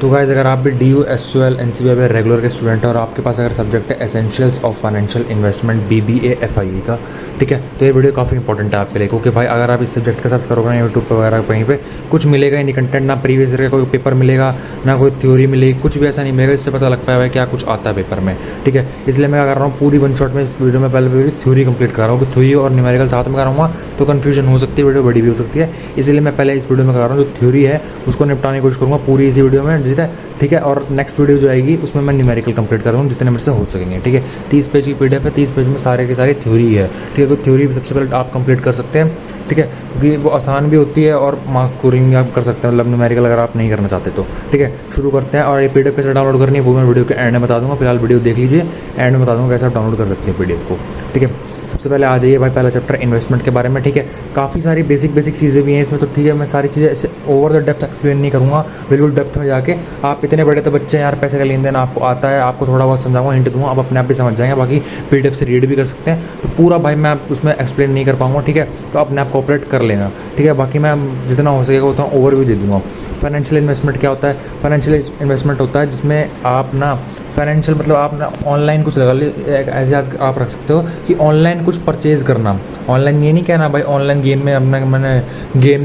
तो गाइस अगर आप भी DU SQL NCBI में रेगुलर के स्टूडेंट हैं और आपके पास अगर सब्जेक्ट है essentials of financial investment BBA FIE का, ठीक है, तो ये वीडियो काफ़ी इंपॉर्टेंट है आपके लिए, क्योंकि भाई अगर आप इस सब्जेक्ट का सर्च करोगे ना यूट्यूब पर वगैरह कहीं पे कुछ मिलेगा ही नहीं कंटेंट, ना प्रीवियस ईयर का कोई पेपर मिलेगा, ना कोई थ्योरी मिलेगी, कुछ भी ऐसा नहीं मिलेगा इससे पता लगता है भाई क्या कुछ आता है पेपर में। ठीक है, इसलिए मैं क्या कर रहा हूँ पूरी वन शॉट में इस वीडियो में पहले थ्योरी कंप्लीट कर रहा हूँ कि थ्योरी और न्यूमेरिकल साथ में कराऊंगा तो कन्फ्यूजन हो सकती है, वीडियो बड़ी भी हो सकती है, इसलिए मैं पहले इस वीडियो में कर रहा हूँ जो थ्योरी है उसको निपटाने की कोशिश करूँगा पूरी इसी वीडियो में, ठीक है। और नेक्स्ट वीडियो जो आएगी उसमें मैं न्यूमेरिकल कंप्लीट कर रहा हूँ जितने मेरे से हो सकेंगे। ठीक है, 30 पेज की PDF है, 30 पेज में सारे की सारी थ्योरी है। ठीक है, तो थ्योरी सबसे पहले आप कंप्लीट कर सकते हैं। ठीक है, क्योंकि वो आसान भी होती है और मार्क स्कोरिंग भी आप कर सकते हैं, मतलब न्यूमेरिकल अगर आप नहीं करना चाहते तो। ठीक है, शुरू करते हैं। और ये PDF कैसे डाउनलोड करनी है वो मैं वीडियो के एंड में बता दूंगा, फिलहाल वीडियो देख लीजिए, एंड में बता दूंगा कैसे आप डाउनलोड कर सकते हैं PDF को। ठीक है, सबसे पहले आ जाइए भाई पहला चैप्टर इन्वेस्टमेंट के बारे में। ठीक है, काफ़ी सारी बेसिक चीज़ें भी हैं इसमें, तो ठीक है मैं सारी चीज़ें ऐसे ओवर द डेप्थ एक्सप्लेन नहीं करूँगा, बिल्कुल डेप्थ में जाके। आप इतने बड़े तो बच्चे हैं यार, पैसे का लेन देन आपको आता है, आपको थोड़ा बहुत समझाऊंगा, हिंट दूंगा, आप अपने आप भी समझ जाएंगे, बाकी PDF से रीड भी कर सकते हैं। तो पूरा भाई मैं उसमें एक्सप्लेन नहीं कर पाऊँगा, ठीक है, तो अपने आप कोऑपरेट कर लेना। ठीक है, बाकी मैं जितना हो सकेगा उतना ओवरव्यू दे दूँगा। फाइनेंशियल इन्वेस्टमेंट क्या होता है? फाइनेंशियल इन्वेस्टमेंट होता है जिसमें आप ना फाइनेंशियल मतलब आप ना ऑनलाइन कुछ लगा ली, ऐसे आप रख सकते हो कि ऑनलाइन कुछ परचेज़ करना। ऑनलाइन ये नहीं कहना भाई ऑनलाइन गेम में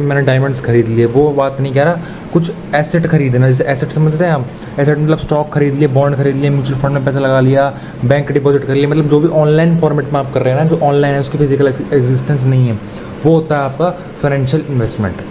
मैंने डायमंड्स खरीद लिए, वो बात नहीं कह रहा। कुछ एसेट खरीदना, जैसे एसेट समझते हैं आप, एसेट मतलब स्टॉक खरीद लिए, बॉन्ड खरीद लिए, म्यूचुअल फंड में पैसा लगा लिया, बैंक डिपॉजिट कर लिया, मतलब जो भी ऑनलाइन फॉर्मेट में आप कर रहे हैं ना, जो ऑनलाइन है उसकी फिजिकल एग्जिस्टेंस नहीं है, वो होता है आपका फाइनेंशियल इन्वेस्टमेंट।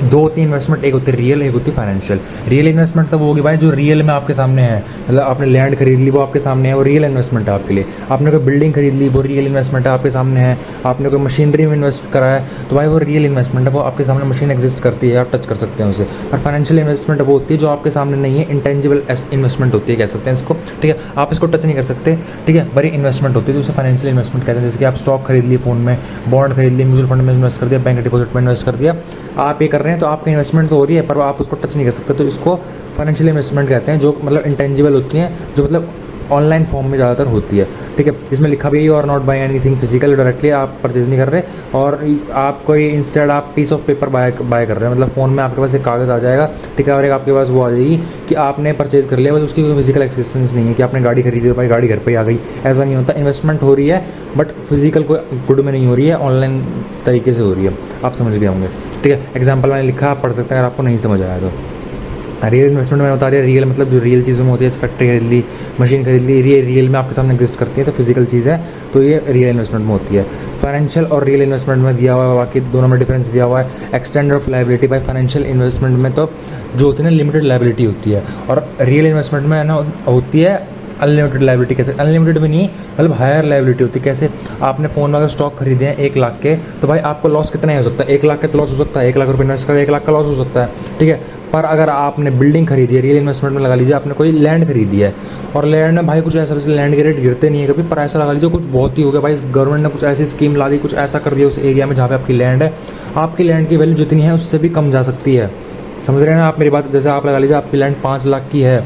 दो होती है इन्वेस्टमेंट, एक होती है रियल, एक होती है फाइनेंशियल। रियल इन्वेस्टमेंट तो वो होगी भाई जो रियल में आपके सामने है, मतलब आपने लैंड खरीद ली वो आपके सामने है, वो रियल इन्वेस्टमेंट है आपके लिए। आपने कोई बिल्डिंग खरीद ली वो रियल इन्वेस्टमेंट है, आपके सामने है। आपने कोई मशीनरी में इन्वेस्ट करा है तो भाई वो रियल इन्वेस्टमेंट है, वो आपके सामने मशीन एग्जिस्ट करती है, आप टच कर सकते हैं उसे। और फाइनेंशियल इन्वेस्टमेंट वो होती है जो आपके सामने नहीं है, इंटेंजिबल इन्वेस्टमेंट होती है, कह सकते हैं इसको। ठीक है, आप इसको टच नहीं कर सकते, ठीक है, बड़ी इन्वेस्टमेंट होती है, तो उसे फाइनेंशियल इन्वेस्टमेंट कहते हैं। जैसे कि आप स्टॉक खरीद लिए फ़ोन में, बॉन्ड खरीद लिए, म्यूचुअल फंड में इन्वेस्ट कर दिया, बैंक डिपॉजिट में इन्वेस्ट कर दिया, आप ये कर रहे हैं तो आपकी इन्वेस्टमेंट तो हो रही है पर आप उसको टच नहीं कर सकते, तो इसको फाइनेंशियल इन्वेस्टमेंट कहते हैं, जो मतलब इंटेंजिबल होती हैं, जो मतलब ऑनलाइन फॉर्म में ज़्यादातर होती है। ठीक है, इसमें लिखा भी है और not buying anything physical, directly आप परचेज नहीं कर रहे, और आप कोई इंस्टेड आप पीस ऑफ पेपर बाय कर रहे हैं, मतलब फ़ोन में आपके पास एक कागज़ आ जाएगा, ठीक है, और एक आपके पास वो आ जाएगी कि आपने परचेज़ कर लिया, बस उसकी कोई फिजिकल एक्सिस्टेंस नहीं है कि आपने गाड़ी खरीदी तो भाई गाड़ी घर पर ही आ गई, ऐसा नहीं होता। इन्वेस्टमेंट हो रही है बट फिजिकल को गुड में नहीं हो रही है, ऑनलाइन तरीके से हो रही है, आप समझ गए होंगे। ठीक है, एग्जाम्पल मैंने लिखा, आप पढ़ सकते हैं अगर आपको नहीं समझ आया तो। रियल इन्वेस्टमेंट में बता दिया, रियल मतलब जो रियल चीज़ों में होती है, फैक्ट्री खरीद ली, मशीन खरीद ली, रियल में आपके सामने एग्जिस्ट करती है, तो फिजिकल चीज़ है, तो ये रियल इन्वेस्टमेंट में होती है। फाइनेंशियल और रियल इन्वेस्टमेंट में दिया हुआ है, बाकी दोनों में डिफरेंस दिया हुआ है। Extend of liability by financial investment में तो जो होती है ना लिमिटेड लायबिलिटी होती है, और रियल इन्वेस्टमेंट में ना होती है अनलिमिटेड लायबिलिटी। कैसे अनलिमिटेड भी नहीं, मतलब हायर लायबिलिटी होती है। कैसे? आपने फ़ोन में अगर स्टॉक खरीदे हैं 1 लाख के, तो भाई आपको लॉस कितना ही हो सकता है, 1 लाख का तो लॉस हो सकता है, 1 लाख रुपये इन्वेस्ट करें 1 लाख का लॉस हो सकता है। ठीक है, पर अगर आपने बिल्डिंग खरीदी है, रियल इन्वेस्टमेंट में लगा लीजिए, आपने कोई लैंड खरीदी है, और लैंड में भाई कुछ ऐसा, वैसे लैंड के रेट गिरते नहीं है कभी, पर ऐसा लगा लीजिए कुछ बहुत ही हो गया भाई, गवर्नमेंट ने कुछ ऐसी स्कीम ला दी, कुछ ऐसा कर दिया उस एरिया में जहाँ पे आपकी लैंड है, आपकी लैंड की वैल्यू जितनी है उससे भी कम जा सकती है। समझ रहे हैं ना आप मेरी बात? जैसे आप लगा लीजिए आपकी लैंड 5 लाख की है,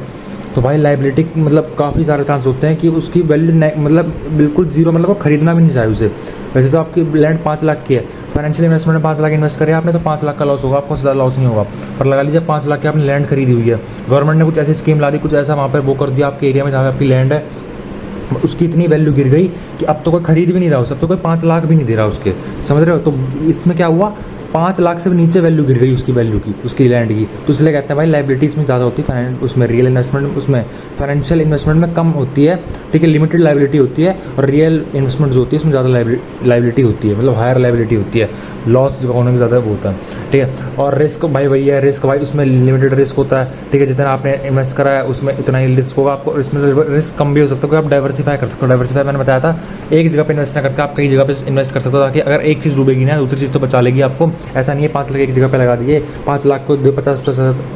तो भाई लायबिलिटी मतलब काफ़ी सारे चांस होते हैं कि उसकी वैल्यू मतलब बिल्कुल जीरो, मतलब वो खरीदना भी नहीं चाहिए उसे। वैसे तो आपकी लैंड 5 लाख की है, फाइनेंशियल इन्वेस्टमेंट में 5 लाख इन्वेस्ट करें आपने, तो 5 लाख का लॉस होगा, आपको ज़्यादा लॉस नहीं होगा। पर लगा लीजिए 5 लाख की आपने लैंड खरीदी हुई है, गवर्नमेंट ने कुछ ऐसी स्कीम ला दी, कुछ ऐसा वहाँ पर वो कर दिया आपके एरिया में जहाँ पर आपकी लैंड है, उसकी इतनी वैल्यू गिर गई कि अब तो कोई खरीद भी नहीं रहा, अब तो कोई 5 लाख भी नहीं दे रहा उसके। समझ रहे हो? तो इसमें क्या हुआ, 5 लाख से भी नीचे वैल्यू गिर गई उसकी वैल्यू की, उसकी लैंड की, तो इसलिए कहते हैं भाई लायबिलिटी इसमें ज़्यादा होती है, उसमें रियल इन्वेस्टमेंट, उसमें फाइनेंशियल इन्वेस्टमेंट में कम होती है। ठीक है, लिमिटेड लायबिलिटी होती है, और रियल इन्वेस्टमेंट जो होती है उसमें ज़्यादा लायबिलिटी होती है, मतलब हायर लायबिलिटी होती है, लॉस जो होने में ज़्यादा वो होता है। ठीक है, और रिस्क भाई वही है, रिस्क भाई उसमें लिमिटेड रिस्क होता है। ठीक है, जितना आपने इन्वेस्ट करा है उसमें उतना ही रिस्क होगा, आपको इसमें रिस्क कम भी हो सकता है, क्योंकि आप डाइवर्सिफाई कर सकते हो। डाइवर्सिफाई मैंने बताया था, एक जगह पे इन्वेस्ट ना करके आप कई जगह पे इन्वेस्ट कर सकते हो, ताकि अगर एक चीज़ डूबेगी ना दूसरी चीज़ तो बचा लेगी आपको। ऐसा नहीं है 5 लाख एक जगह पे लगा दिए, 5 लाख को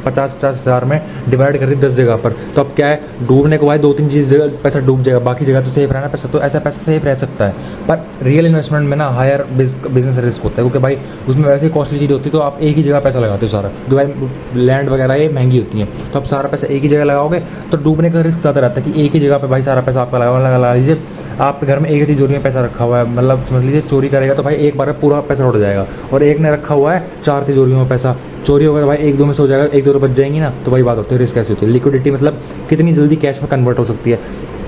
50 हज़ार में डिवाइड कर दी 10 जगह पर, तो अब क्या है, डूबने को भाई 2-3 चीज़ पैसा डूब जाएगा, बाकी जगह तो सेफ रहना पैसा, तो ऐसा पैसा सेफ रह सकता है। पर रियल इन्वेस्टमेंट में ना हायर बिजनेस रिस्क होता है, क्योंकि भाई उसमें वैसे ही कॉस्टली चीज़ होती है, तो आप एक ही जगह पैसा लगाते हो सारा, क्योंकि भाई लैंड वगैरह ये महंगी होती हैं, तो आप सारा पैसा एक ही जगह लगाओगे तो डूबने का रिस्क ज़्यादा रहता है कि एक ही जगह पे भाई सारा पैसा आपका लगा लीजिए। आपके घर में एक ही तिजोरी में पैसा रखा हुआ है, मतलब समझ लीजिए चोरी करेगा तो भाई एक बार में पूरा पैसा उड़ जाएगा, और एक ने रखा हुआ है 4 तिजोरियों में पैसा, चोरी होगा तो भाई 1-2 में से हो जाएगा, 1-2 बच जाएंगी ना, तो भाई बात होती है रिस्क कैसी होती है। लिक्विडिटी मतलब कितनी जल्दी कैश में कन्वर्ट हो सकती है।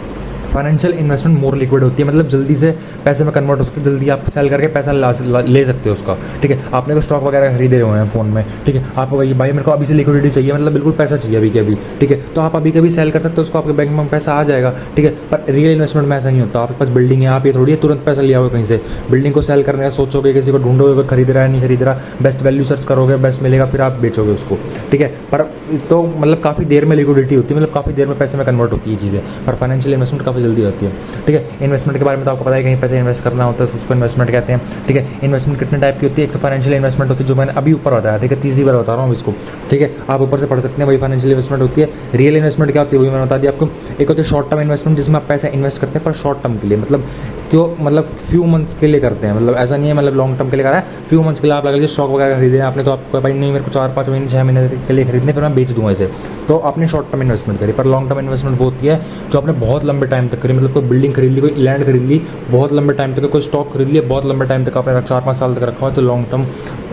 फाइनेंशियल इन्वेस्टमेंट मोर लिक्विड होती है, मतलब जल्दी से पैसे में कन्वर्ट हो सकती है, जल्दी आप सेल करके पैसा ले सकते हो उसका, ठीक है। आपने को स्टॉक वगैरह खरीदे हुए हैं फ़ोन में, ठीक है, आपको भाई मेरे को अभी से लिक्विडिटी चाहिए, मतलब बिल्कुल पैसा चाहिए अभी के अभी, ठीक है, तो आप अभी के अभी सेल कर सकते हो उसको, आपके बैंक में पैसा आ जाएगा, ठीक है। पर रियल इन्वेस्टमेंट में ऐसा नहीं होता। आपके पास बिल्डिंग है, आप ये थोड़ी है तुरंत पैसा लिया होगा कहीं से, बिल्डिंग को सेल करने का सोचोगे, किसी को ढूंढोगे खरीद रहा है नहीं खरीद रहा, बेस्ट वैल्यू सर्च करोगे, बेस्ट मिलेगा, फिर आप बेचोगे उसको, ठीक है। पर तो मतलब काफ़ी देर में लिक्विडिटी होती है, मतलब काफ़ी देर में पैसे में कन्वर्ट होती है चीज़ें, पर फाइनेंशियल इन्वेस्टमेंट काफ़ी जल्दी होती है, ठीक है। इन्वेस्टमेंट के बारे में तो आपको पता है, कहीं पैसे इन्वेस्ट करना होता है तो उसको इन्वेस्टमेंट कहते हैं, ठीक है। इन्वेस्टमेंट कितने टाइप की होती है, एक तो फाइनेंशियल इन्वेस्टमेंट होती है जो मैंने अभी ऊपर बताया, ठीक है, तीसरी बार बता रहा हूँ इसको, ठीक है, आप ऊपर से पढ़ सकते हैं, वही फाइनेंशियल इन्वेस्टमेंट होती है। रियल इन्वेस्टमेंट क्या होती है वही मैंने बता दिया आपको। एक होती है शॉर्ट टर्म इन्वेस्टमेंट, जिसमें आप पैसा इन्वेस्ट करते हैं पर शॉर्ट टर्म के लिए, मतलब क्यों, मतलब फ्यू मंथ्स के लिए करते हैं, मतलब ऐसा नहीं है मतलब लॉन्ग टर्म के लिए कर रहा है, फ्यू मंथ्स के लिए आप लगा लीजिए स्टॉक वगैरह खरीदे आपने, तो आपको भाई नहीं मेरे को 4-5 महीने 6 महीने के लिए खरीदने, फिर मैं बेच दूंगा इसे, तो आपने शॉर्ट टर्म इन्वेस्टमेंट करी। पर लॉन्ग टर्म इन्वेस्टमेंट वो होती है जो आपने बहुत लंबे टाइम तक करी, मतलब कोई बिल्डिंग खरीद ली, कोई लैंड खरीद ली, बहुत लंबे टाइम तक कोई स्टॉक खरीद लिया, बहुत लंबे टाइम तक आपने 4-5 साल तक रखा हुआ, तो लॉन्ग टर्म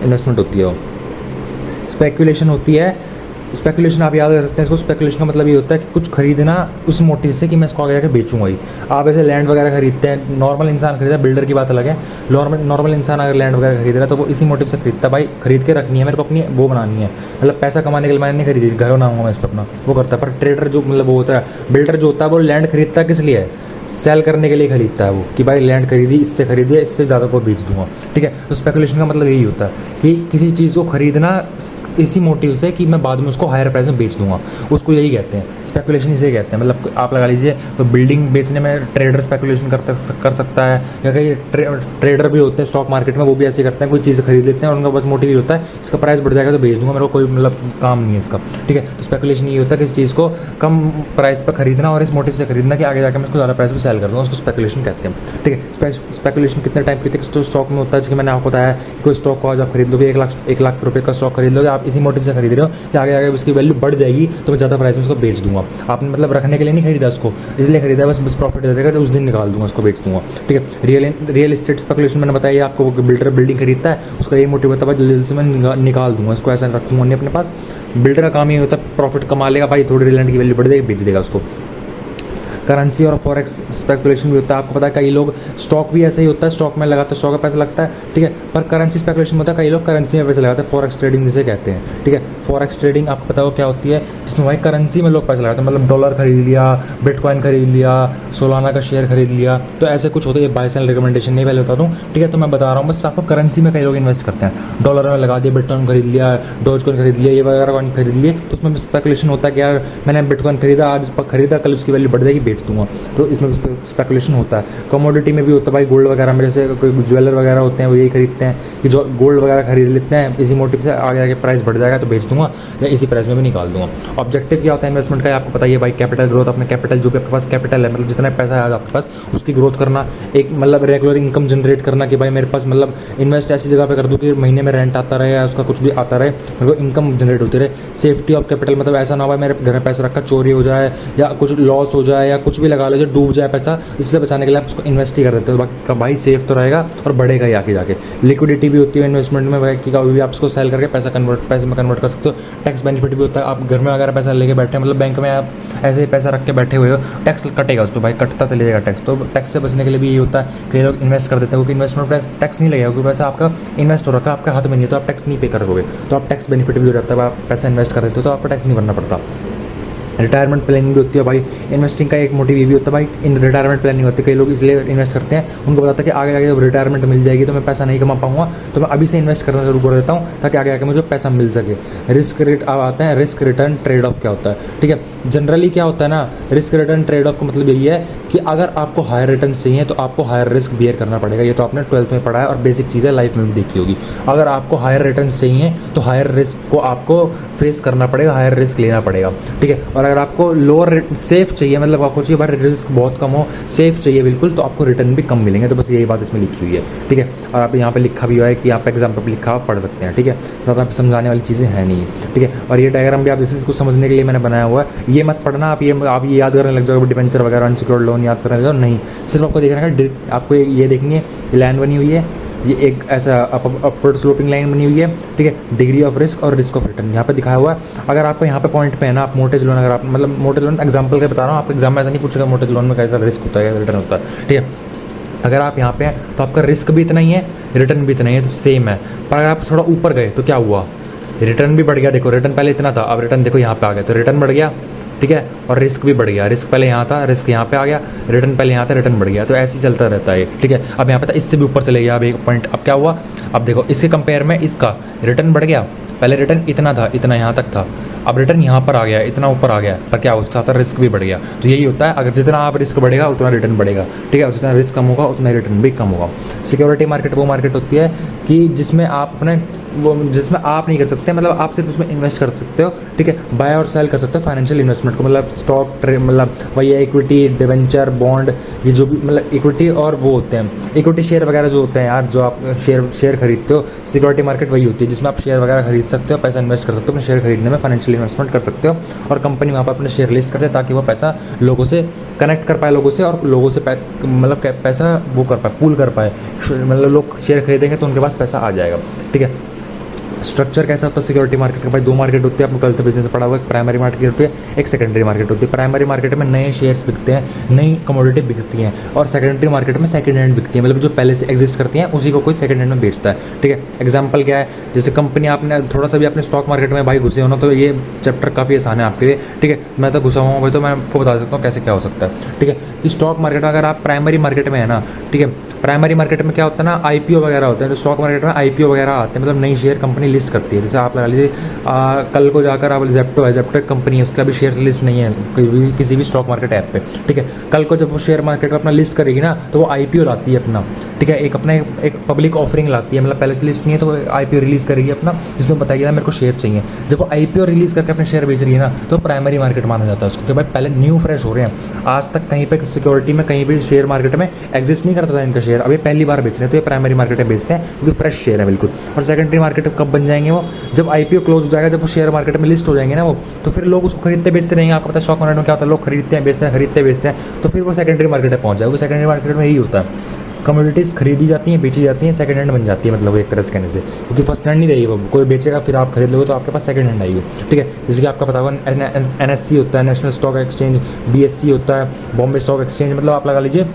इन्वेस्टमेंट होती है वो। स्पेकुलेशन होती है, स्पेकुलेशन आप याद रख सकते हैं इसको। स्पेकुलेशन का मतलब ये होता है कि कुछ खरीदना उस मोटिव से कि मैं इसको आगे जाकर बेचूंगा ही। आप ऐसे लैंड वगैरह खरीदते हैं, नॉर्मल इंसान खरीदा है, बिल्डर की बात अलग है, नॉर्मल इंसान अगर लैंड वगैरह खरीद रहा है तो वो इसी मोटिव से खरीदता है, भाई खरीद के रखनी है मेरे को, अपनी वो बनानी है, मतलब पैसा कमाने के लिए मैंने नहीं खरीदी, घर बनाऊंगा मैं इस पर अपना, वो करता है। पर ट्रेडर जो मतलब वो होता है, बिल्डर जो होता है, वो लैंड खरीदता है किस लिए है, सेल करने के लिए खरीदता है वो, कि भाई लैंड खरीदी, इससे खरीदी है, इससे ज़्यादा को बेच दूंगा, ठीक है। तो स्पेकुलेशन का मतलब यही होता है कि किसी चीज़ को खरीदना इसी मोटिव से कि मैं बाद में उसको हायर प्राइस में बेच दूंगा, उसको यही कहते हैं स्पेकुलेशन, इसे कहते हैं। मतलब आप लगा लीजिए तो बिल्डिंग बेचने में ट्रेडर स्पेकुलेशन कर सकता है, या कई ट्रेडर भी होते हैं स्टॉक मार्केट में, वो भी ऐसे करते हैं, कोई चीज़ खरीद लेते हैं और उनका बस मोटिव ही होता है इसका प्राइस बढ़ जाएगा तो बेच दूंगा, मेरे को कोई मतलब काम नहीं है इसका, ठीक है। तो स्पेकुलेशन ये होता है किसी चीज़ को कम प्राइस पर खरीदना और इस मोटिव से खरीदना कि आगे जाकर मैं उसको ज़्यादा प्राइस पर सेल कर दूँगा, उसको स्पेकुलेशन कहते हैं, ठीक है। स्पेकुलेशन कितने टाइप के तो स्टॉक में होता है, जैसे मैंने आपको बताया कोई स्टॉक को आज आप खरीद लोगे 1 लाख रुपये का स्टॉक खरीद लोगे, आप इसी मोटिव से खरीद रहे हो कि आगे आगे उसकी वैल्यू बढ़ जाएगी तो मैं ज़्यादा प्राइस में उसको बेच दूंगा। आपने मतलब रखने के लिए नहीं खरीदा उसको, इसलिए खरीदा बस प्रॉफिट दे देगा तो उस दिन निकाल दूंगा, उसको बेच दूंगा, ठीक है। रियल एस्टेट स्पेकुलेशन मैंने बताया आपको, बिल्डर बिल्डिंग खरीदता है, उसका ये मोटिव होता है जल्दी से मैं निकाल दूंगा इसको, ऐसा रखूंगा नहीं अपने पास। बिल्डर का काम ये होता है प्रॉफिट कमा लेगा भाई, थोड़ी लैंड की वैल्यू बढ़ जाएगी, बेच देगा उसको। करेंसी और फॉरेक्स स्पेकुलेशन भी होता है, आपको पता है कई लोग, स्टॉक भी ऐसा ही होता है, स्टॉक में लगाते हैं, स्टॉक में पैसा लगता है, ठीक है। पर करेंसी स्पेकुलेशन होता है, कई लोग करेंसी में पैसा लगाते हैं, फॉरेक्स ट्रेडिंग जिसे कहते हैं, ठीक है। फॉरेक्स ट्रेडिंग आपको पता हो क्या होती है, जिसमें भाई करेंसी में लोग पैसा लगाते हैं, मतलब डॉलर खरीद लिया, बिटकॉइन खरीद लिया, सोलाना का शेयर खरीद लिया, तो ऐसे कुछ होता है। ये बाय सेल रिकमेंडेशन नहीं, पहले बता दूँ, ठीक है। तो मैं बता रहा हूँ बस आपको, करेंसी में कई लोग इन्वेस्ट करते हैं, डॉलर में लगा दिया, बिटकॉइन खरीद लिया, डॉज कॉइन खरीद लिया, ये वगैरह कॉइन खरीद लिए, तो उसमें स्पेकुलेशन होता है कि यार मैंने बिटकॉइन खरीदा, आज खरीदा, कल उसकी वैल्यू बढ़ जाएगी, बेच दूंगा, तो इसमें स्पेकुलेशन होता है। कमोडिटी में भी होता है भाई, गोल्ड वगैरह में जैसे कोई ज्वेलर वगैरह होते हैं वो यही खरीदते हैं कि जो गोल्ड वगैरह खरीद लेते हैं इसी मोटिव से आगे आगे प्राइस बढ़ जाएगा तो बेच दूंगा, या इसी प्राइस में भी निकाल दूंगा। ऑब्जेक्टिव क्या होता है इन्वेस्टमेंट का, आपको पता ही है भाई, कैपिटल ग्रोथ, अपने कैपिटल जो भी आपके पास कैपिटल है, मतलब जितना पैसा है आज आपके पास उसकी ग्रोथ करना, एक मतलब रेगुलर इनकम जनरेट करना कि भाई मेरे पास मतलब इन्वेस्ट ऐसी जगह पे कर दूँ कि महीने में रेंट आता रहे या उसका कुछ भी आता रहे, मेरे को इनकम जनरेट होती रहे। सेफ्टी ऑफ कैपिटल, मतलब ऐसा ना हो भाई मेरे घर में पैसा रखा चोरी हो जाए या कुछ लॉस हो जाए या कुछ भी लगा लो जो डूब जाए पैसा, इससे बचाने के लिए आप उसको इन्वेस्ट ही कर देते हो, भाई सेफ तो रहेगा और बढ़ेगा ही आगे जाके। लिक्विडिटी भी होती है इन्वेस्टमेंट में भाई, कि कभी भी आप उसको सेल करके पैसे में कन्वर्ट कर सकते हो। टैक्स बेनिफिट भी होता है, आप घर में अगर पैसा लेके बैठे हैं, मतलब बैंक में आप ऐसे ही पैसा रख के बैठे हुए हो, टैक्स कटेगा उस पर भाई, कटता चले जाएगा टैक्स, तो टैक्स से बचने के लिए भी ये होता है कई लोग इन्वेस्ट कर देते हैं, क्योंकि इन्वेस्टमेंट पर टैक्स नहीं लगेगा, क्योंकि पैसा आपका इन्वेस्ट हो रखा है, आपके हाथ में नहीं है, तो आप टैक्स नहीं पे करोगे, तो आप टैक्स बेनिफिट भी हो जाता है, आप पैसा इन्वेस्ट कर देते हो तो आपको टैक्स नहीं भरना पड़ता। रिटायरमेंट प्लानिंग भी होती है भाई, इन्वेस्टिंग का एक मोटिव ये भी होता है भाई, इन रिटायरमेंट प्लानिंग होती है, कई लोग इसलिए इन्वेस्ट करते हैं, उनको बताता है कि आगे आगे जब रिटायरमेंट मिल जाएगी तो मैं पैसा नहीं कमा पाऊंगा, तो मैं अभी से इन्वेस्ट करना शुरू कर देता हूँ ताकि आगे आगे मुझे पैसा मिल सके। रिस्क रेट आता है, रिस्क रिटर्न ट्रेड ऑफ क्या होता है, ठीक है। जनरली क्या होता है ना, रिस्क रिटर्न ट्रेड ऑफ का मतलब यही है कि अगर आपको हायर रिटर्न चाहिए तो आपको हायर रिस्क बियर करना पड़ेगा, ये तो आपने 12th में पढ़ा है और बेसिक चीज़ है, लाइफ में भी देखी होगी। अगर आपको हायर रिटर्न चाहिए तो हायर रिस्क को आपको फेस करना पड़ेगा, हायर रिस्क लेना पड़ेगा, ठीक है। और अगर आपको लोअर सेफ चाहिए, मतलब आपको चाहिए भाई रिस्क बहुत कम हो, सेफ चाहिए बिल्कुल, तो आपको रिटर्न भी कम मिलेंगे, तो बस यही बात इसमें लिखी हुई है, ठीक है। और आप यहाँ पे लिखा भी हुआ है कि आप एग्जाम्पल पर लिखा पढ़ सकते हैं, ठीक है, ज़्यादा समझाने वाली चीज़ें हैं नहीं, ठीक है। और ये डायग्राम भी आप जैसे इसको समझने के लिए मैंने बनाया हुआ है, ये मत पढ़ना आप ये याद करने लग जाओगे, डिबेंचर वगैरह अनसिक्योर्ड लोन याद करने लग जाओ, नहीं, सिर्फ आपको देखना है, आपको ये देखनी है लाइन बनी हुई है, ये एक ऐसा अपवर्ड स्लोपिंग लाइन बनी हुई है, ठीक है, डिग्री ऑफ रिस्क और रिस्क ऑफ रिटर्न यहाँ पे दिखाया हुआ है। अगर आपको यहाँ पे पॉइंट पे है ना, आप मोर्टगेज लोन, अगर आप मतलब मोर्टगेज लोन एग्जाम्पल के बता रहा हूँ, आप एग्जाम में ऐसा नहीं पूछेगा मोर्टगेज लोन में कैसा रिस्क होता है, रिटर्न होता है, ठीक है। अगर आप यहाँ पे हैं तो आपका रिस्क भी इतना ही है, रिटर्न भी इतना ही है, तो सेम है। पर अगर आप थोड़ा ऊपर गए तो क्या हुआ, रिटर्न भी बढ़ गया। देखो रिटर्न पहले इतना था, अब रिटर्न देखो यहाँ पे आ गया, तो रिटर्न बढ़ गया, ठीक है, और रिस्क भी बढ़ गया। रिस्क पहले यहाँ था, रिस्क यहाँ पे आ गया, रिटर्न पहले यहाँ था, रिटर्न बढ़ गया। तो ऐसे ही चलता रहता है, ठीक है। अब यहाँ पे था, इससे भी ऊपर चले गया, अब एक पॉइंट, अब क्या हुआ, अब देखो इसके कंपेयर में इसका रिटर्न बढ़ गया। पहले रिटर्न इतना था, इतना यहाँ तक था, अब रिटर्न यहाँ पर आ गया, इतना ऊपर आ गया, पर क्या उसके साथ रिस्क भी बढ़ गया। तो यही होता है, अगर जितना आप रिस्क बढ़ेगा उतना रिटर्न बढ़ेगा, ठीक है, और जितना रिस्क कम होगा उतना रिटर्न भी कम होगा। सिक्योरिटी मार्केट वो मार्केट होती है कि जिसमें आप अपने जिसमें आप नहीं कर सकते, मतलब आप सिर्फ उसमें इन्वेस्ट कर सकते हो, ठीक है, बाय और सेल कर सकते हो फाइनेंशियल इन्वेस्टमेंट को, मतलब स्टॉक ट्रेड, मतलब वही है इक्विटी, डिवेंचर, बॉन्ड, ये जो भी मतलब इक्विटी और वो होते हैं इक्विटी शेयर वगैरह जो होते हैं यार, जो आप शेयर खरीदते हो, सिक्योरिटी मार्केट वही होती है जिसमें आप शेयर वगैरह खरीद सकते हो, पैसा इन्वेस्ट कर सकते हो अपने शेयर खरीदने में, फाइनेंशियल इन्वेस्टमेंट कर सकते हो, और कंपनी वहाँ पर अपने शेयर लिस्ट करते हैं ताकि वो पैसा लोगों से कनेक्ट कर पाए, लोगों से, और लोगों से मतलब पैसा वो कर पाए, पूल कर पाए, मतलब लोग शेयर खरीदेंगे तो उनके पास पैसा आ जाएगा, ठीक है। स्ट्रक्चर कैसा होता है सिक्योरिटी मार्केट का, भाई दो मार्केट होती है, आपको 12th बिजनेस से पढ़ा हुआ है। प्राइमरी मार्केट होती है, एक सेकेंडरी मार्केट होती है। प्राइमरी मार्केट में नए शेयर्स बिकते हैं, नई कमोडिटी बिकती हैं, और सेकेंडरी मार्केट में सेकंड हैंड बिकती है, मतलब जो पहले से एग्जिस्ट करती हैं उसी को कोई सेकंड हैंड में बेचता है, ठीक है। एग्जाम्पल क्या है, जैसे कंपनी, आपने थोड़ा सा भी अपने स्टॉक मार्केट में भाई घुसे हो ना, तो ये चैप्टर काफ़ी आसान है आपके लिए, ठीक है। मैं तो घुसा हुआ हूँ भाई, तो मैं आपको बता सकता हूँ कैसे क्या हो सकता है, ठीक है। स्टॉक मार्केट में अगर आप प्राइमरी मार्केट में है ना, ठीक है, प्राइमरी मार्केट में क्या होता है ना, आईपीओ वगैरह होते हैं, तो स्टॉक मार्केट में आईपीओ वगैरह आते हैं, मतलब नई शेयर कंपनी लिस्ट करती है। जैसे आप लगा लीजिए कल को जाकर आप जेप्टो है, जेप्टो एक कंपनी है, उसका भी शेयर लिस्ट नहीं है किसी भी स्टॉक मार्केट ऐप पे, ठीक है। कल को जब वो शेयर मार्केट में अपना लिस्ट करेगी ना, तो वो आईपीओ लाती है अपना, ठीक है, एक अपना एक पब्लिक ऑफरिंग लाती है, मतलब पहले से लिस्ट नहीं है तो आईपीओ रिलीज़ करेगी अपना, जिसमें बताएगी ना मेरे को शेयर चाहिए। जब वो आईपीओ रिलीज़ करके अपने शेयर बेच रही है ना, तो प्राइमरी मार्केट माना जाता है उसको, कि भाई पहले न्यू फ्रेश हो रहे हैं, आज तक कहीं पे सिक्योरिटी में कहीं भी शेयर मार्केट में एग्जिस्ट नहीं करता था इनका शेयर, अभी पहली बार बेच रहे हैं, तो ये प्राइमरी मार्केट में बेचते हैं क्योंकि फ्रेश शेयर है बिल्कुल। और सेकेंडरी मार्केट कब बन जाएंगे वो, जब आईपीओ क्लोज हो जाएगा, जब वो शेयर मार्केट में लिस्ट हो जाएंगे ना वो, तो फिर लोग उसको खरीदते बेचते रहेंगे। आपको पता है स्टॉक मार्केट में क्या होता है, लोग खरीदते हैं बेचते हैं, खरीदते बेचते हैं, तो फिर वो सेकेंडरी मार्केट में पहुंच जाएगा। सेकेंडरी मार्केट में यही होता है, कमोडिटीज़ खरीदी जाती हैं, बेची जाती हैं, सेकंड हैंड बन जाती है, मतलब एक तरह से कहने से, क्योंकि फर्स्ट हैंड नहीं रहेगी वो, कोई बेचेगा फिर आप खरीद लोगे तो आपके पास सेकंड हैंड आएगी, ठीक है। जैसे कि आपका पता होगा एनएससी होता है, नेशनल स्टॉक एक्सचेंज, बीएससी होता है, बॉम्बे स्टॉक एक्सचेंज, मतलब आप लगा लीजिए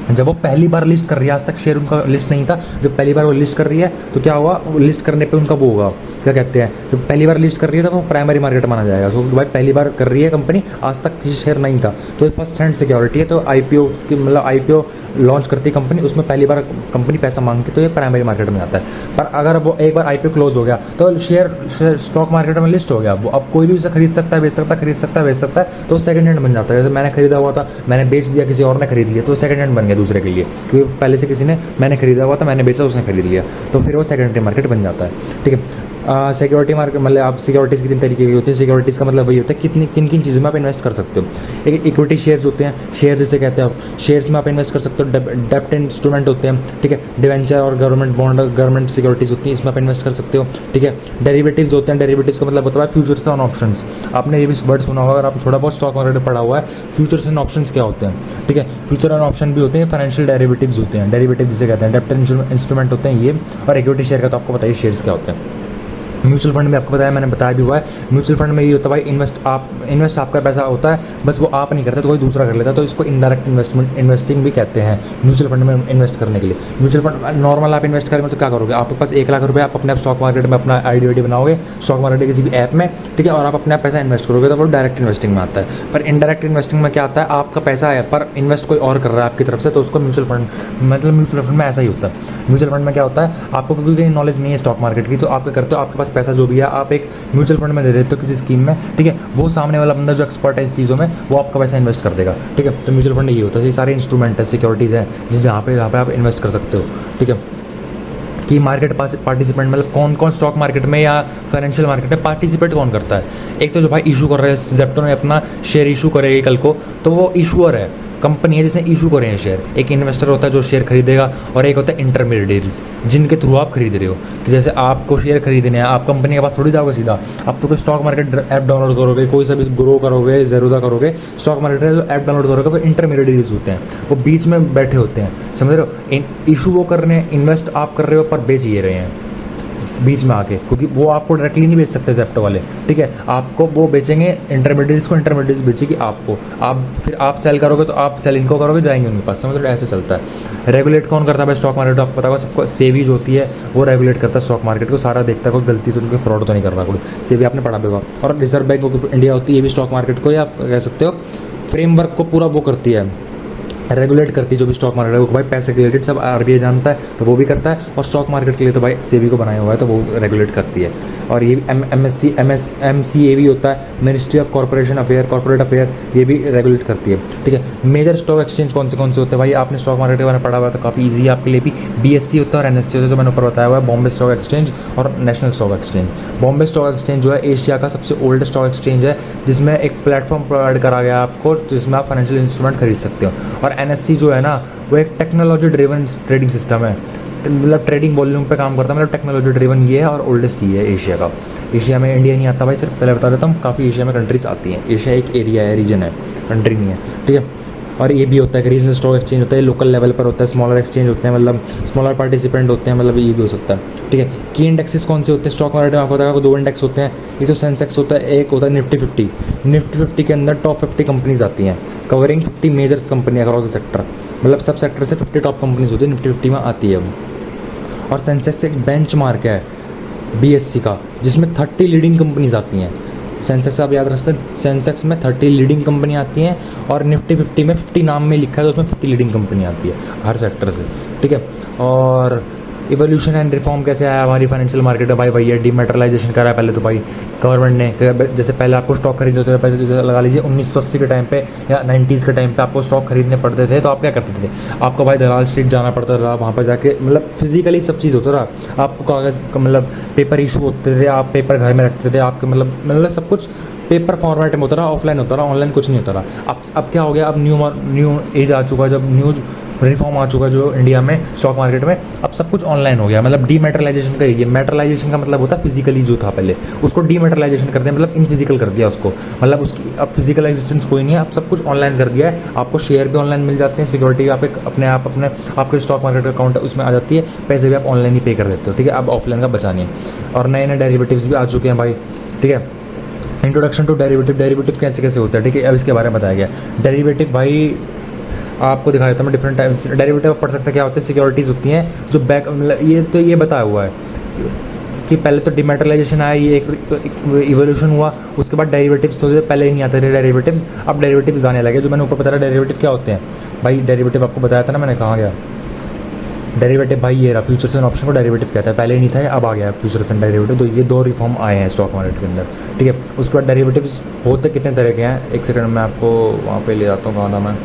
जब वो पहली बार लिस्ट कर रही है, आज तक शेयर उनका लिस्ट नहीं था, जब पहली बार वो लिस्ट कर रही है तो क्या हुआ, वो लिस्ट करने पे उनका वो होगा, क्या कहते हैं, जब पहली बार लिस्ट कर रही है तो वो प्राइमरी मार्केट माना जाएगा। तो भाई पहली बार कर रही है कंपनी, आज तक किसी शेयर नहीं था, तो ये फर्स्ट हैंड सिक्योरिटी है। तो आईपीओ की मतलब आईपीओ लॉन्च करती है कंपनी, उसमें पहली बार कंपनी पैसा मांगती है, तो ये प्राइमरी मार्केट में आता है। पर अगर वो एक बार आईपीओ क्लोज हो गया तो शेयर स्टॉक मार्केट में लिस्ट हो गया, वो अब कोई भी उसे खरीद सकता है, बेच सकता है, खरीद सकता है, बेच सकता है, तो सेकंड हैंड बन जाता है। जैसे मैंने खरीदा हुआ था, मैंने बेच दिया, किसी और ने खरीद लिया, तो सेकंड हैंड बन गया दूसरे के लिए, क्योंकि पहले से किसी ने, मैंने खरीदा हुआ था, मैंने बेचा, उसने खरीद लिया, तो फिर वो सेकेंडरी मार्केट बन जाता है, ठीक है। सिक्योरिटी मार्केट मतलब आप सिक्योरिटीज़ कितने तरीके की होती है, सिक्योरिटीज़ का मतलब वही होता है किन किन चीज़ों में आप इन्वेस्ट कर सकते हो। एक इक्विटी शेयर्स होते हैं, शेयर जिसे कहते हैं आप, शेयर्स में आप इन्वेस्ट कर सकते हो। डेप्ट इंस्ट्रूमेंट होते हैं, ठीक है, डिवेंचर और गवर्नमेंट बॉन्ड, गवर्नमेंट सिक्योरिटीज़ होती हैं, इसमें आप इन्वेस्ट कर सकते हो, ठीक है। डेरिवेटिव्स होते हैं, डेरिवेटिव्स का मतलब होता है फ्यूचर्स ऑन ऑप्शंस, आपने ये भी वर्ड सुना होगा अगर आप थोड़ा बहुत स्टॉक मार्केट पढ़ा हुआ है। फ्यूचर्स एंड ऑप्शंस क्या होते हैं, ठीक है, फ्यूचर एंड ऑप्शन भी होते हैं, फाइनेंशियल डेरिवेटिव्स होते हैं, डेरिवेटिव जिसे कहते हैं, डेप्ट इंस्ट्रूमेंट होते हैं ये, और इक्विटी शेयर का तो आपको बताइए शेयर्स क्या होते हैं। म्यूचुअल फंड में आपको बताया, मैंने बताया भी हुआ है, म्यूचुअल फंड में ये होता है भाई इन्वेस्ट आपका पैसा होता है, बस वो आप नहीं करते तो कोई दूसरा कर लेता है, तो इसको इनडायरेक्ट इन्वेस्टिंग भी कहते हैं म्यूचुअल फंड में इन्वेस्ट करने के लिए। म्यूचुअल फंड नॉर्मल आप इन्वेस्ट करेंगे तो क्या करोगे, आपके पास 1 लाख रुपये, आप अपने स्टॉक मार्केट में अपना आईडी बनाओगे स्टॉक मार्केट किसी भी ऐप में, ठीक है, और आप अपना पैसा इन्वेस्ट करोगे, तो वो डायरेक्ट इन्वेस्टिंग में आता है। पर इनडायरेक्ट इन्वेस्टिंग में क्या आता है, आपका पैसा है पर इन्वेस्ट कोई और कर रहा है आपकी तरफ से, तो उसको म्यूचुअल फंड, मतलब म्यूचुअल फंड में ऐसा ही होता है। म्यूचुअल फंड में क्या होता है, आपको क्योंकि नॉलेज नहीं है स्टॉक मार्केट की, तो आप क्या करते हो, आपके पास पैसा जो भी है आप एक म्यूचुअल फंड में दे देते हो किसी स्कीम में, ठीक है, वो सामने वाला बंदा जो एक्सपर्ट है इस चीज़ों में, वो आपका पैसा इन्वेस्ट कर देगा, ठीक है। तो म्यूचुअल फंड ये होता है, ये सारे इंस्ट्रूमेंट है, सिक्योरिटीज़ है, जिस जहाँ पे आप इन्वेस्ट कर सकते हो, ठीक है। कि मार्केट पार्टिसिपेंट मतलब कौन कौन स्टॉक मार्केट में या फाइनेंशियल मार्केट में पार्टिसिपेट कौन करता है। एक तो जो भाई इशू कर रहे हैं, जेप्टो ने अपना शेयर इशू करेगी कल को, तो वो इशूअर है, कंपनी है जिसने इशू करे हैं शेयर। एक इन्वेस्टर होता है जो शेयर खरीदेगा, और एक होता है इंटरमीडिएटरीज जिनके थ्रू आप खरीद रहे हो। कि जैसे आपको शेयर खरीदने हैं, आप कंपनी के पास थोड़ी जाओगे सीधा, आप तो कोई स्टॉक मार्केट ऐप डाउनलोड करोगे, कोई सा भी ग्रो करोगे, ज़ेरोदा करोगे, स्टॉक मार्केट का जो ऐप डाउनलोड करोगे, वो इंटरमीडिएटरीज होते हैं, वो बीच में बैठे होते हैं, समझ रहे हो। इशू वो कर रहे हैं, इन्वेस्ट आप कर रहे हो, पर बेच ये रहे हैं बीच में आके, क्योंकि वो आपको डायरेक्टली नहीं बेच सकते जेप्टो वाले, ठीक है। आपको वो बेचेंगे इंटरमीडिएट्स को, इंटरमीडिएट्स बेचेगी आपको, आप फिर आप सेल करोगे तो आप सेल इनको करोगे, जाएंगे उनके पास, समझ लो ऐसे चलता है। रेगुलेट कौन करता है भाई स्टॉक मार्केट, आपको पता होगा सबको, सेबी जो होती है वो रेगुलेट करता है स्टॉक मार्केट को, सारा देखता है कोई गलती तो उनके फ्रॉड तो नहीं कर रहा कोई, सेबी आपने पढ़ा भी होगा। और रिजर्व बैंक ऑफ इंडिया होती है, ये भी स्टॉक मार्केट को, या कह सकते हो फ्रेमवर्क को पूरा वो करती है, रेगुलेट करती है जो भी स्टॉक मार्केट है। वो भाई पैसे के रिलेटेड सब आरबीआई जानता है तो वो भी करता है, और स्टॉक मार्केट के लिए तो भाई सेबी को बनाया हुआ है तो वो रेगुलेट करती है। और ये MCA भी होता है, ministry of corporation affair, corporate affair, ये भी रेगुलेट करती है, ठीक है। मेजर स्टॉक एक्सचेंज कौन से होते हैं भाई, आपने स्टॉक मार्केट के बारे में पढ़ा हुआ है तो काफ़ी ईजी है आपके लिए भी। BSE होता है और NSE होता है, जो मैंने ऊपर बताया हुआ है, बॉम्बे स्टॉक एक्सचेंज और national stock exchange. Bombay stock exchange जो है एशिया का सबसे ओल्ड स्टॉक एक्सचेंज है, जिसमें एक प्लेटफॉर्म प्रोवाइड करा गया आपको जिसमें आप फाइनेंशियल इंस्ट्रूमेंट खरीद सकते हो। और NSE जो है ना, वो एक टेक्नोलॉजी ड्रिवन ट्रेडिंग सिस्टम है, मतलब ट्रेडिंग वॉल्यूम पे काम करता है, मतलब टेक्नोलॉजी ड्रिवन ये है, और ओल्डेस्ट ही है एशिया का। एशिया में इंडिया नहीं आता भाई, सिर्फ पहले बता देता हूँ, काफ़ी एशिया में कंट्रीज आती हैं, एशिया एक एरिया है, रीजन है, कंट्री नहीं है, ठीक है। और ये भी होता है कि रीजनल स्टॉक एक्सचेंज होता है, लोकल लेवल पर होता है, स्मॉलर एक्सचेंज होते हैं, मतलब स्मॉलर पार्टिसिपेंट होते हैं, मतलब ये भी हो सकता है, ठीक है। की इंडेक्सेस कौन से होते हैं स्टॉक मार्केट में, आपको बताया 2 इंडेक्स होते हैं, ये तो सेंसेक्स होता है, एक होता है निफ्टी 50। निफ्टी 50 के अंदर टॉप 50 कंपनीज आती हैं, covering 50 major company across the sector, मतलब सब सेक्टर से 50 टॉप कंपनीज होती है, निफ्टी 50 में आती है वो। और सेंसेक्स एक बेंच मार्क है BSE का, जिसमें 30 लीडिंग कंपनीज आती हैं। सेंसेक्स आप याद रखते हैं, सेंसेक्स में 30 लीडिंग कंपनी आती हैं, और निफ्टी 50 में 50 नाम में लिखा है तो उसमें 50 लीडिंग कंपनी आती है हर सेक्टर से, ठीक है। और इवोल्यूशन एंड रिफॉर्म कैसे आया हमारी फाइनेंशियल मार्केट में भाई, भैया डिमेटरलाइजेशन करा है पहले तो भाई गवर्नमेंट ने। जैसे पहले आपको स्टॉक खरीदने होते थे, पैसे जैसे लगा लीजिए 1980 के टाइम पे या 90s के टाइम पे आपको स्टॉक खरीदने पड़ते थे, तो आप क्या करते थे, आपको भाई दलाल स्ट्रीट जाना पड़ता था, वहाँ पर जाके मतलब फिजिकली सब चीज़ होता था, आपको कागज़ मतलब पेपर इशू होते थे, आप पेपर घर में रखते थे, आपके मतलब सब कुछ पेपर फॉर्मेट में होता रहा, ऑफलाइन होता रहा, ऑनलाइन कुछ नहीं होता रहा। अब क्या हो गया, अब न्यू एज आ चुका है, जब न्यू रिफॉर्म आ चुका है जो इंडिया में स्टॉक मार्केट में, अब सब कुछ ऑनलाइन हो गया। मतलब डीमेटरलाइजेशन का ये, मेटरलाइजेशन का मतलब होता है फिजिकली जो था पहले, उसको डीमेटरलाइजेशन कर दिया, मतलब इनफिजिकल कर दिया उसको, मतलब उसकी अब फिजिकल एग्जिस्टेंस कोई नहीं है, अब सब कुछ ऑनलाइन कर दिया है। आपको शेयर भी ऑनलाइन मिल जाते हैं, सिक्योरिटी आप अपने आपके स्टॉक मार्केट का अकाउंट है उसमें आ जाती है, पैसे भी आप ऑनलाइन ही पे कर देते हो, ठीक है। अब ऑफलाइन का बचा नहीं है। और नए नए डेरिवेटिव्स भी आ चुके हैं भाई, ठीक है। इंट्रोडक्शन टू डेरिवेटिव कैसे कैसे होता है, ठीक है, अब इसके बारे में बताया गया। डेरिवेटिव भाई आपको दिखाया था मैं, डिफरेंट टाइप्स डेरिवेटिव पढ़ सकते हैं, क्या होते हैं, सिक्योरिटीज़ होती हैं जो बैक, मतलब ये तो ये बताया हुआ है कि पहले तो डिमेटरलाइजेशन आया, ये एक इवोल्यूशन हुआ, उसके बाद डेरिवेटिव्स थोड़े पहले ही नहीं आते थे डेरिवेटिव्स, अब डेरिवेटिव्स आने लगे। जो मैंने ऊपर बताया डेरिवेटिव क्या होते हैं भाई, डेरिवेटिव आपको बताया था ना मैंने, कहाँ गया डेरिवेटिव भाई, ये रहा फ्यूचर्स एंड ऑप्शन को डेरिवेटिव कहता है, पहले नहीं था, अब आ गया फ्यूचर्स एंड डेरिवेटिव। तो ये 2 रिफॉर्म आए हैं स्टॉक मार्केट के अंदर, ठीक है। उसके बाद डेरिवेटिव्स होते कितने तरह के हैं, एक सेकंड में आपको वहाँ पे ले जाता हूँ, कहाँ था मैं,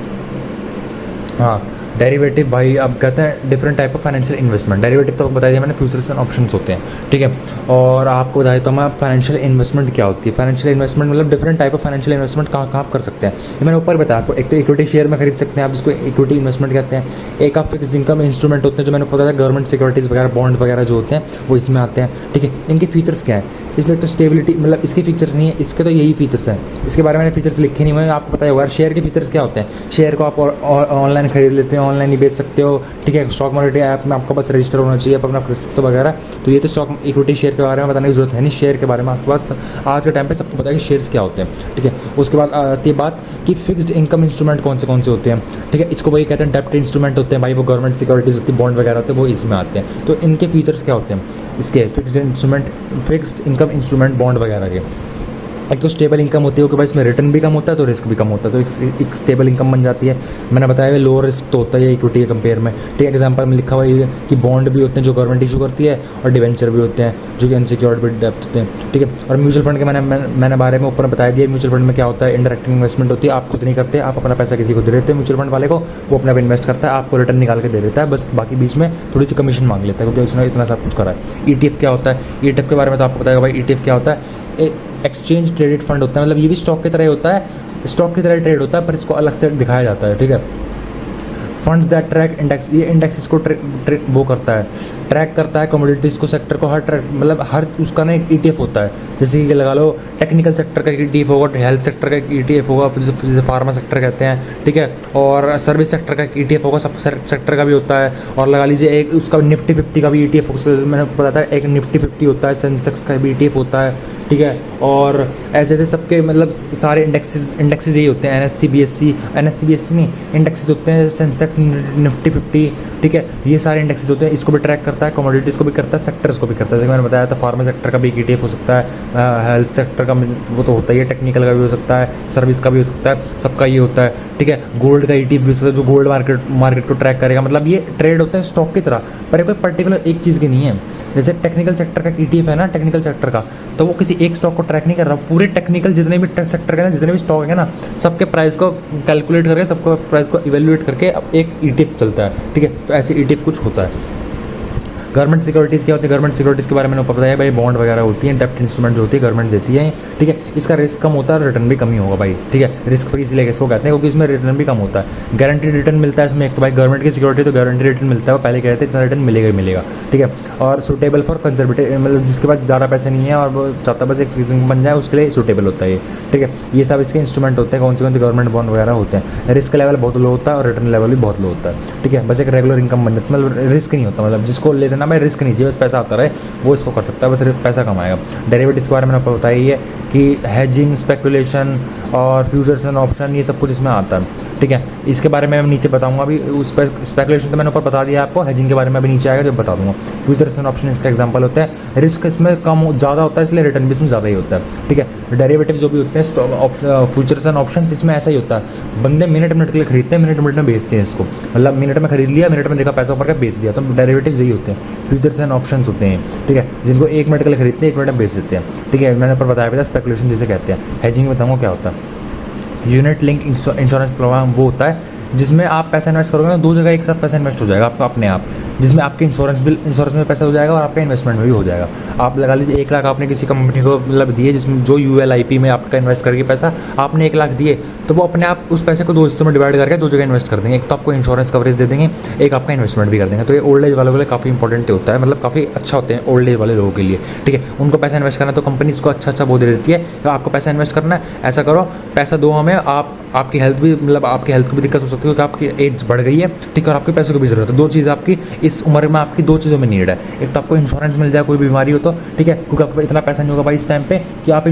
हाँ डेरिवेटिव भाई अब कहते हैं different type of financial investment. Derivative तो बताया दिया मैंने, फ्यूचर्स एंड ऑप्शंस होते हैं, ठीक है। और आपको बताया तो मैं फाइनेंशियल इन्वेस्टमेंट क्या होती है। फाइनेंशियल इन्वेस्टमेंट मतलब different type of financial investment कहाँ कहाँ कर सकते हैं, ये मैंने ऊपर बताया आपको। एक तो इक्विटी शेयर में खरीद सकते हैं आप, जिसको इक्विटी इन्वेस्टमेंट कहते हैं। एक आप फिक्स इनकम इंस्ट्रूमेंट होते हैं, जो मैंने बताया गवर्नमेंट सिक्योरिटीज़ वगैरह, बॉन्ड वगैरह जो होते हैं वो इसमें आते हैं, ठीक है। इनके फीचर्स क्या है, इसमें तो स्टेबिलिटी, मतलब इसके फीचर्स नहीं है, इसके तो यही फीचर्स हैं, इसके बारे में मैंने फीचर्स लिखे नहीं हुए, आपको पता होगा। शेयर के फीचर्स क्या होते हैं, शेयर को आप ऑनलाइन खरीद लेते हैं, ऑनलाइन ही बेच सकते हो, ठीक है। स्टॉक मार्केट ऐप में आपका बस रजिस्टर होना चाहिए, आप अपना खरीद सकते हो वगैरह। तो ये तो स्टॉक इक्विटी शेयर के बारे में बताने की जरूरत है नहीं, शेयर के बारे में आपके पास आज के टाइम पे सबको पता है कि शेयर्स क्या होते हैं, ठीक है। उसके बाद आती है बात कि फिक्स्ड इनकम इंस्ट्रूमेंट कौन से होते हैं, ठीक है। इसको वही कहते हैं डेप्ट इंस्ट्रूमेंट होते हैं भाई, वो गवर्नमेंट सिक्योरिटीज़ होती है, बॉन्ड वगैरह होते हैं, वो इसमें आते हैं। तो इनके फीचर्स क्या होते हैं इसके, फिक्स्ड इनकम इंस्ट्रूमेंट बॉन्ड वगैरह के। एक तो स्टेबल इनकम होती है कि भाई इसमें रिटर्न भी कम होता है तो रिस्क भी कम होता है, तो एक स्टेबल इनकम बन जाती है। मैंने बताया लो रिस्क तो होता है इक्विटी के कंपेयर में, ठीक है। एग्जांपल में लिखा हुआ है कि बॉन्ड भी होते हैं जो गवर्नमेंट इशू करती है, और डिवेंचर भी होते हैं जो कि अनसिक्योर्ड भी डेप्ट होते हैं, ठीक है। और म्यूचुअल फंड के मैंने बारे में ऊपर बताया दिया। म्यूचुअल फंड में क्या होता है, इंडायरेक्ट इन्वेस्टमेंट होती है, आप खुद नहीं करते, आप अपना पैसा किसी को दे देते हैं म्यूचुअल फंड वाले को, वो अपना इन्वेस्ट करता है, आपको रिटर्न निकाल के दे देता है, बस बाकी बीच में थोड़ी सी कमीशन मांग लेता है, क्योंकि उसने इतना सब कुछ करा है। ETF क्या होता है, ETF के बारे में तो आपको बताएगा भाई, ETF क्या होता है, एक्सचेंज ट्रेडेड फंड होता है, मतलब ये भी स्टॉक की तरह होता है, स्टॉक की तरह ट्रेड होता है पर इसको अलग से दिखाया जाता है, ठीक है। फंड्स दैट ट्रैक इंडेक्स, ये इंडेक्स इसको वो करता है, ट्रैक करता है कमोडिटीज़ को, सेक्टर को, हर ट्रैक मतलब हर उसका ना एक ETF होता है। जैसे कि लगा लो टेक्निकल सेक्टर का एक ETF होगा, हेल्थ सेक्टर का एक ETF होगा, जैसे फार्मा सेक्टर कहते हैं, ठीक है, और सर्विस सेक्टर का एक ETF होगा, सब सेक्टर का भी होता है। और लगा लीजिए एक उसका निफ्टी 50 का भी ETF होगा, मैंने बताया था एक निफ्टी 50 होता है, सेंसेक्स का भी ETF होता है, ठीक है। और ऐसे ऐसे सबके मतलब सारे इंडेक्सेस यही होते हैं, NSE BSE नहीं, इंडेक्सेस होते हैं, सेंसेक्स, निफ्टी 50, ठीक है, ये सारे इंडेक्सेस होते हैं। इसको भी ट्रैक करता है, कमोडिटीज़ को भी करता है, सेक्टर्स को भी करता है। जैसे मैंने बताया था फार्मा सेक्टर का भी एक ETF हो सकता है, हेल्थ सेक्टर का वो तो होता ही है, टेक्निकल का भी हो सकता है, सर्विस का भी हो सकता है, सबका ये होता है, ठीक है। गोल्ड का ETF भी हो सकता है जो गोल्ड मार्केट को ट्रैक करेगा। मतलब ये ट्रेड होता है स्टॉक की तरह, पर ये कोई पर्टिकुलर एक चीज़ की नहीं है। जैसे टेक्निकल सेक्टर का ETF है ना, टेक्निकल सेक्टर का, तो वो किसी एक स्टॉक को ट्रैक नहीं कर रहा, पूरे टेक्निकल जितने भी सेक्टर के ना, जितने भी स्टॉक है ना, सबके प्राइस को कैलकुलेट करके, सबको प्राइस को इवेल्युएट करके अब एक ETF चलता है, ठीक है। तो ऐसे ETF कुछ होता है। गवर्नमेंट सिक्योरिटीज़ क्या होती है, गवर्नमेंट सिक्योरिटीज़ के बारे में आपको बताया भाई, बॉन्ड वगैरह होती हैं, डेप्ट इंस्ट्रूमेंट जो होती है गवर्नमेंट देती है, ठीक है। इसका रिस्क कम होता है, रिटर्न भी कम ही होगा भाई, ठीक है। रिस्क फ्री इसलिए इसको कहते हैं क्योंकि इसमें रिटर्न भी कम होता है। गारंटीड रिटर्न मिलता है इसमें, एक तो भाई गवर्नमेंट की सिक्योरिटी तो गारंटी रिटर्न मिलता है, वो पहले कहते हैं इतना रिटर्न मिलेगा ही मिलेगा, ठीक है। और सूटेबल फॉर कंजर्वेटिव, मतलब जिसके पास ज़्यादा पैसे नहीं है और वो चाहता बस एक फिक्सिंग बन जाए, उसके लिए सूटेबल होता है ये, ठीक है। ये सब इसके इंस्ट्रूमेंट होते हैं, कौन से गवर्नमेंट बॉन्ड वगैरह होते हैं। रिस्क लेवल बहुत लो होता है और रिटर्न लेवल भी बहुत लो होता है, ठीक है। बस एक रेगुलर इनकम बन जाती है, मतलब रिस्क नहीं होता, मतलब जिसको ले लेना भाई रिस्क नहीं चाहिए, बस पैसा आता रहे, वो इसको कर सकता है, बस सिर्फ पैसा कमाएगा। डेरिवेटिव्स के बारे में आपको बताया ही है कि हेजिंग, स्पेकुलेशन और फ्यूचर्स एंड ऑप्शन, ये सब कुछ इसमें आता है, ठीक है। इसके बारे में मैं नीचे बताऊंगा अभी, उस पर स्पेकुलेशन तो मैंने ऊपर बता दिया आपको, हेजिंग के बारे में अभी नीचे आएगा जब बता दूंगा। फ्यूचर्स एंड ऑप्शन इसका एग्जांपल होते हैं। रिस्क इसमें कम ज़्यादा होता है, इसलिए रिटर्न भी इसमें ज़्यादा ही होता है, ठीक है। डेरिवेटिव जो भी होते हैं फ्यूचर्स एंड ऑप्शन, इसमें ऐसा ही होता है, बंदे मिनट के लिए खरीदते हैं, मिनट में बेचते हैं इसको, मतलब मिनट में खरीद लिया, मिनट में देखा पैसा ऊपर का बेच दिया, तो डेरिवेटिव यही होते हैं, फ्यूचर्स एंड ऑप्शंस होते हैं, ठीक है, जिनको 1 मिनट के लिए खरीदते हैं, 1 मिनट में बेच देते हैं, ठीक है। मैंने ऊपर बताया था स्पेकुलेशन जिसे कहते हैं। हेजिंग में बताऊँगा क्या होता है। यूनिट लिंक इंश्योरेंस प्रोग्राम वो होता है जिसमें आप पैसा इन्वेस्ट करोगे ना, 2 जगह एक साथ पैसा इन्वेस्ट हो जाएगा आपका अपने आप, जिसमें आपके इंश्योरेंस में पैसा हो जाएगा और आपका इन्वेस्टमेंट में भी हो जाएगा। आप लगा लीजिए 1 लाख आपने किसी कंपनी को मतलब दिए, जिसमें जो ULIP में आपका इन्वेस्ट करके पैसा आपने 1 लाख दिए, तो वो अपने आप उस पैसे को 2 हिस्सों में डिवाइड करके 2 जगह इन्वेस्ट कर देंगे। एक तो आपको इंश्योरेंस कवरेज दे देंगे, एक आपका इन्वेस्टमेंट भी कर देंगे। तो ये ओल्ड एज वालों के लिए काफ़ी इंपॉर्टेंट होता है, मतलब काफ़ी अच्छा होते हैं ओल्ड एज वाले लोगों के लिए, ठीक है। उनको पैसा इन्वेस्ट करना है तो कंपनी इसको अच्छा वो दे देती है कि आपको पैसा इन्वेस्ट करना है, ऐसा करो, पैसा दो हमें, आपकी हेल्थ भी, मतलब आपकी हेल्थ को भी दिक्कत हो सकती है क्योंकि आपकी एज बढ़ गई है, ठीक है, और आपके पैसे को भी ज़रूरत है। 2 चीज़ आपकी इस उम्र में, आपकी 2 चीज़ों में नीड है। एक तो आपको इंश्योरेंस मिल जाए कोई बीमारी हो तो, ठीक है, क्योंकि आपको इतना पैसा नहीं होगा भाई इस टाइम पे कि आप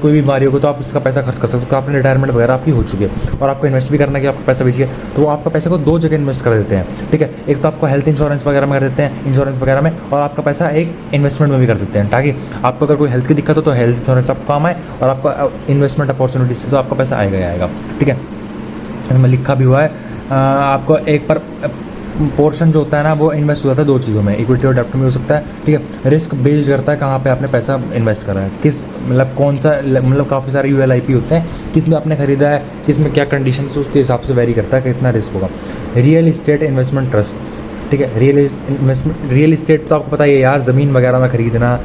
कोई बीमारी होगी तो आप इसका पैसा खर्च कर सकते हो, क्योंकि आपने रिटायरमेंट वगैरह आपकी हो चुकी है और आपको इन्वेस्ट भी करना है कि आपका पैसा बेचिए, तो वो आपका पैसे को 2 जगह इन्वेस्ट कर देते हैं, ठीक है। एक तो आपको हेल्थ इंश्योरेंस वगैरह में कर देते हैं, इंश्योरेंस वगैरह में, और आपका पैसा एक इन्वेस्टमेंट में भी कर देते हैं, ताकि आपको अगर कोई हेल्थ की दिक्कत हो तो हेल्थ इंश्योरेंस आपको काम आए, और आपका इन्वेस्टमेंट अपॉर्चुनिटी से तो आपका पैसा आएगा ही आएगा, ठीक है। इसमें लिखा भी हुआ है आपको एक पर पोर्शन जो होता है ना वो इन्वेस्ट हो जाता है 2 चीज़ों में, इक्विटी और डेप्ट में हो सकता है, ठीक है। रिस्क बेस्ड करता है कहाँ पे आपने पैसा इन्वेस्ट करा है, किस मतलब कौन सा, मतलब काफ़ी सारे ULIP होते हैं, किस में आपने खरीदा है, किस में क्या कंडीशन है, उसके हिसाब से वेरी करता है कितना रिस्क होगा। रियल इस्टेट इन्वेस्टमेंट ट्रस्ट, ठीक है। रियल इस्टेट तो आपको पता ही है यार, ज़मीन वगैरह में खरीदना,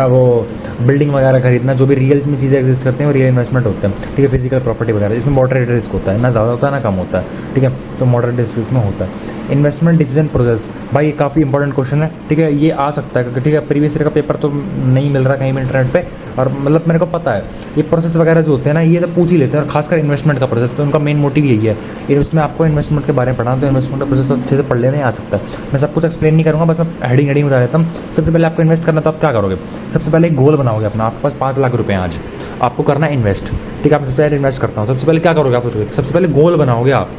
वो बिल्डिंग वगैरह खरीदना, जो भी रियल में चीज़ें एग्जिस्ट करते हैं वो रियल इन्वेस्टमेंट होते हैं, ठीक है। फिजिकल प्रॉपर्टी वगैरह, इसमें मॉडरेट रिस्क होता है, ना ज़्यादा होता है ना कम होता है, ठीक है, तो मॉडरेट रिस्क इसमें होता है। इन्वेस्टमेंट डिसीजन प्रोसेस, भाई ये काफ़ी इंपॉर्टेंट क्वेश्चन है, ठीक है, ये आ सकता है क्योंकि ठीक है प्रीवियस ईयर का पेपर तो नहीं मिल रहा कहीं भी इंटरनेट पे, और मतलब मेरे को पता है ये प्रोसेस वगैरह जो होते हैं ना ये तो पूछ ही लेते हैं, और खासकर इन्वेस्टमेंट का प्रोसेस, तो उनका मेन मोटिव यही है। इसमें आपको इन्वेस्टमेंट के बारे में पढ़ना, तो इन्वेस्टमेंट का प्रोसेस तो अच्छे से पढ़ लेना ही आ सकता है। मैं सब कुछ एक्सप्लेन नहीं करूँगा, बस मैं हेडिंग बता देता हूँ। सबसे पहले आपको इन्वेस्ट करना, तो आप क्या करोगे, सबसे पहले एक गोल बनाओगे अपना, आपके पास 5 लाख रुपये आज आपको करना है इन्वेस्ट, ठीक है। आप सबसे पहले इन्वेस्ट करता हूँ, सबसे पहले क्या करोगे आप, सबसे पहले गोल बनाओगे आप